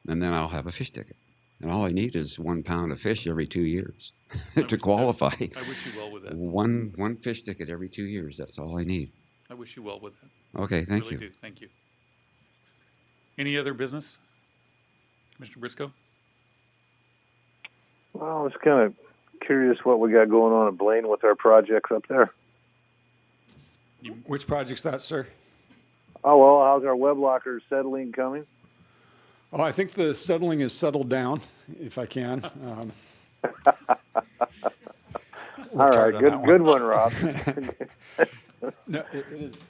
And then I'll have a fish ticket. And all I need is 1 pound of fish every 2 years to qualify. I wish you well with that. One fish ticket every 2 years. That's all I need. I wish you well with that. Okay, thank Really you. do. Thank you. Any other business? Commissioner Briscoe? Well, I was kind of curious what we got going on at Blaine with our projects up there. Which project's that, sir? Oh, well, how's our web locker settling coming? Oh, I think the settling is settled down, if I can. All right, good one, Rob. No, it is.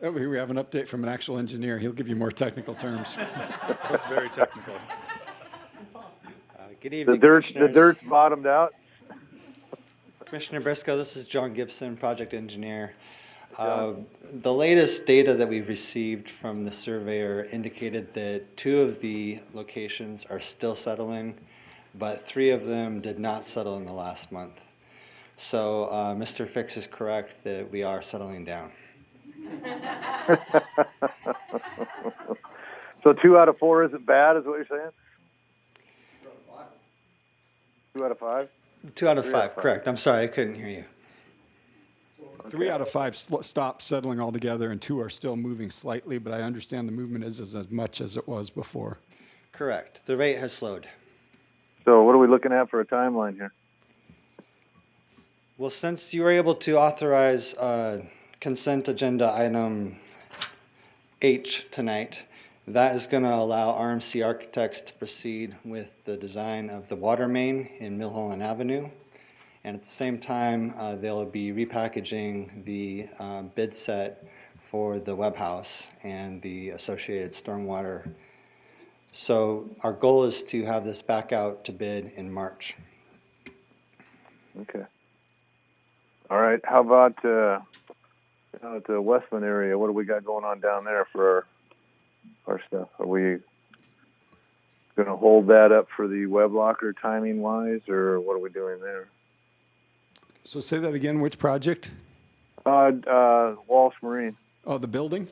Over here we have an update from an actual engineer. He'll give you more technical terms. That's very technical. Good evening, The Commissioners. dirt's bottomed out. Commissioner Briscoe, this is John Gibson, project engineer. The latest data that we've received from the surveyor indicated that 2 of the locations are still settling, but 3 of them did not settle in the last month. So Mr. Fix is correct that we are settling down. So 2 out of 4 isn't bad, is what you're saying? 2 out of 5? 2 out of 3 out of 5, 5. correct. I'm sorry, I couldn't hear you. 3 out of 5 stopped settling altogether, and 2 are still moving slightly, but I understand the movement is as much as it was before. Correct. The rate has slowed. So what are we looking at for a timeline here? Well, since you were able to authorize consent agenda item H tonight, that is going to allow RMC Architects to proceed with the design of the water main in Milholland Avenue. And at the same time, they'll be repackaging the bid set for the web house and the associated stormwater. So our goal is to have this back out to bid in March. Okay. All right. How about down at the Westman area? What do we got going on down there for our stuff? Are we going to hold that up for the web locker timing wise, or what are we doing there? So say that again, which project? Walsh Marine. Oh, the building?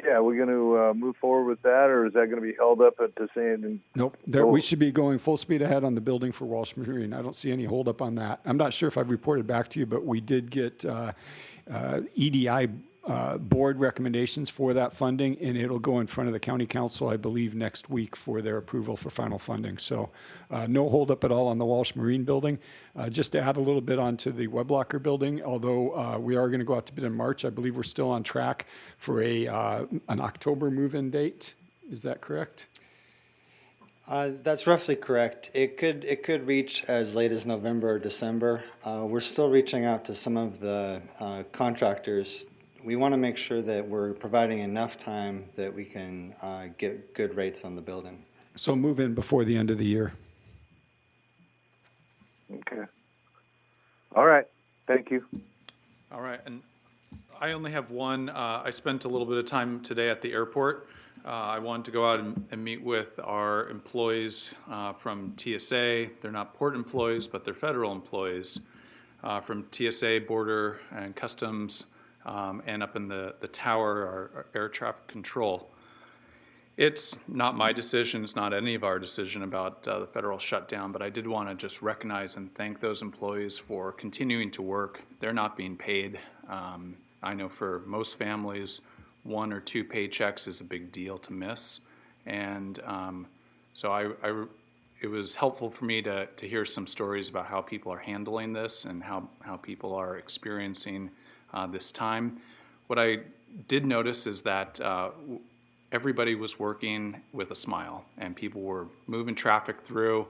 Yeah, we're going to move forward with that, or is that going to be held up at the same? Nope. We should be going full speed ahead on the building for Walsh Marine. I don't see any holdup on that. I'm not sure if I've reported back to you, but we did get EDI board recommendations for that funding, and it'll go in front of the county council, I believe, next week for their approval for final funding. So no holdup at all on the Walsh Marine building. Just to add a little bit onto the web locker building, although we are going to go out to bid in March, I believe we're still on track for an October move-in date. Is that correct? That's roughly correct. It could reach as late as November or December. We're still reaching out to some of the contractors. We want to make sure that we're providing enough time that we can get good rates on the building. So move in before the end of the year. Okay. All right. Thank you. All right, and I only have one. I spent a little bit of time today at the airport. I wanted to go out and meet with our employees from TSA. They're not port employees, but they're federal employees from TSA, Border and Customs, and up in the tower, our air traffic control. It's not my decision, it's not any of our decision about the federal shutdown, but I did want to just recognize and thank those employees for continuing to work. They're not being paid. I know for most families, 1 or 2 paychecks is a big deal to miss. And so it was helpful for me to hear some stories about how people are handling this and how people are experiencing this time. What I did notice is that everybody was working with a smile, and people were moving traffic through.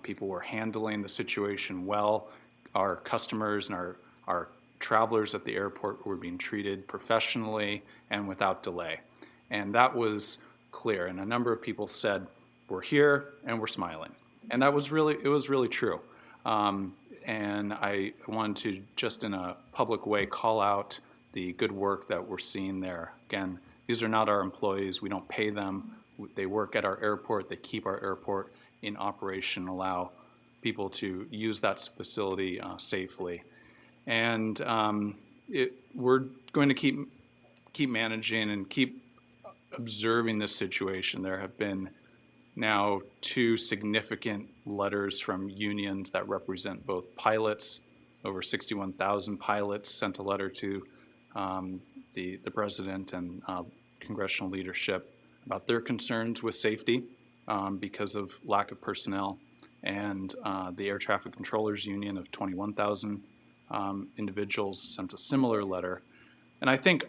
People were handling the situation well. Our customers and our travelers at the airport were being treated professionally and without delay. And that was clear. And a number of people said, we're here and we're smiling. And it was really true. And I wanted to, just in a public way, call out the good work that we're seeing there. Again, these are not our employees. We don't pay them. They work at our airport. They keep our airport in operation, allow people to use that facility safely. And we're going to keep managing and keep observing this situation. There have been now 2 significant letters from unions that represent both pilots. Over 61,000 pilots sent a letter to the president and congressional leadership about their concerns with safety because of lack of personnel. And the Air Traffic Controllers Union of 21,000 individuals sent a similar letter. And I think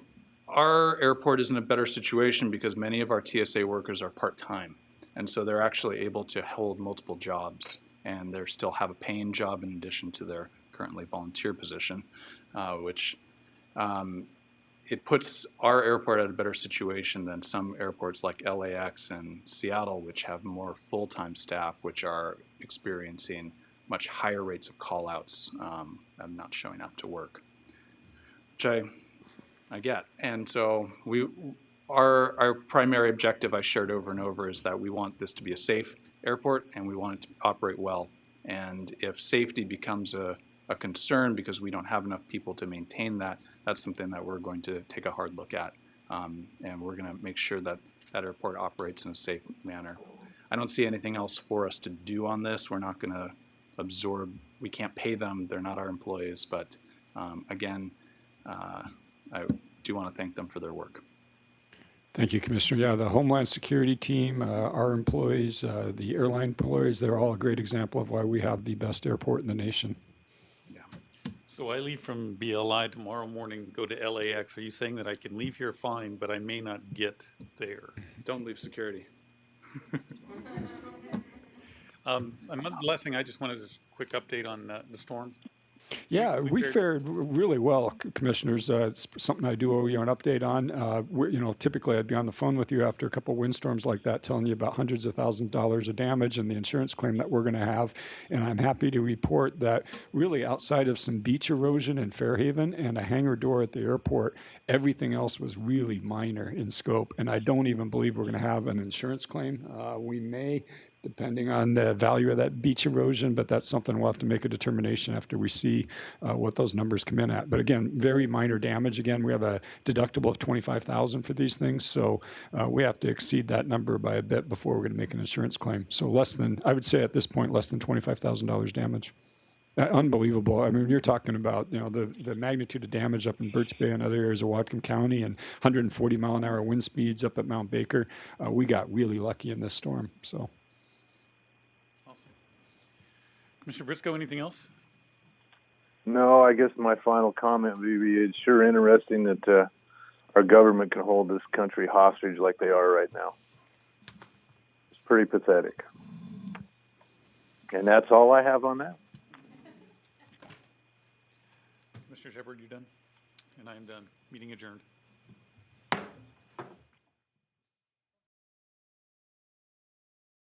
our airport is in a better situation because many of our TSA workers are part-time. And so they're actually able to hold multiple jobs, and they still have a paying job in addition to their currently volunteer position, which it puts our airport at a better situation than some airports like LAX and Seattle, which have more full-time staff, which are experiencing much higher rates of call-outs and not showing up to work, which I get. And so our primary objective, I shared over and over, is that we want this to be a safe airport and we want it to operate well. And if safety becomes a concern because we don't have enough people to maintain that, that's something that we're going to take a hard look at. And we're going to make sure that that airport operates in a safe manner. I don't see anything else for us to do on this. We're not going to absorb, we can't pay them, they're not our employees, but again, I do want to thank them for their work. Thank you, Commissioner. Yeah, the Homeland Security team, our employees, the airline employees, they're all a great example of why we have the best airport in the nation. So I leave from BLI tomorrow morning, go to LAX. Are you saying that I can leave here fine, but I may not get there? Don't leave security. The last thing, I just wanted a quick update on the storm. Yeah, we fared really well, Commissioners. It's something I do owe you an update on. Typically I'd be on the phone with you after a couple windstorms like that, telling you about hundreds of thousands of dollars of damage and the insurance claim that we're going to have. And I'm happy to report that really outside of some beach erosion in Fairhaven and a hangar door at the airport, everything else was really minor in scope. And I don't even believe we're going to have an insurance claim. We may, depending on the value of that beach erosion, but that's something we'll have to make a determination after we see what those numbers come in at. But again, very minor damage. Again, we have a deductible of $25,000 for these things, so we have to exceed that number by a bit before we're going to make an insurance claim. So less than, I would say at this point, less than $25,000 damage. Unbelievable. I mean, you're talking about, the magnitude of damage up in Birch Bay and other areas of Whatcom County and 140 mile an hour wind speeds up at Mount Baker. We got really lucky in this storm, so. Commissioner Briscoe, anything else? No, I guess my final comment would be it's sure interesting that our government can hold this country hostage like they are right now. It's pretty pathetic. And that's all I have on that. Mr. Shepard, you done? And I am done. Meeting adjourned.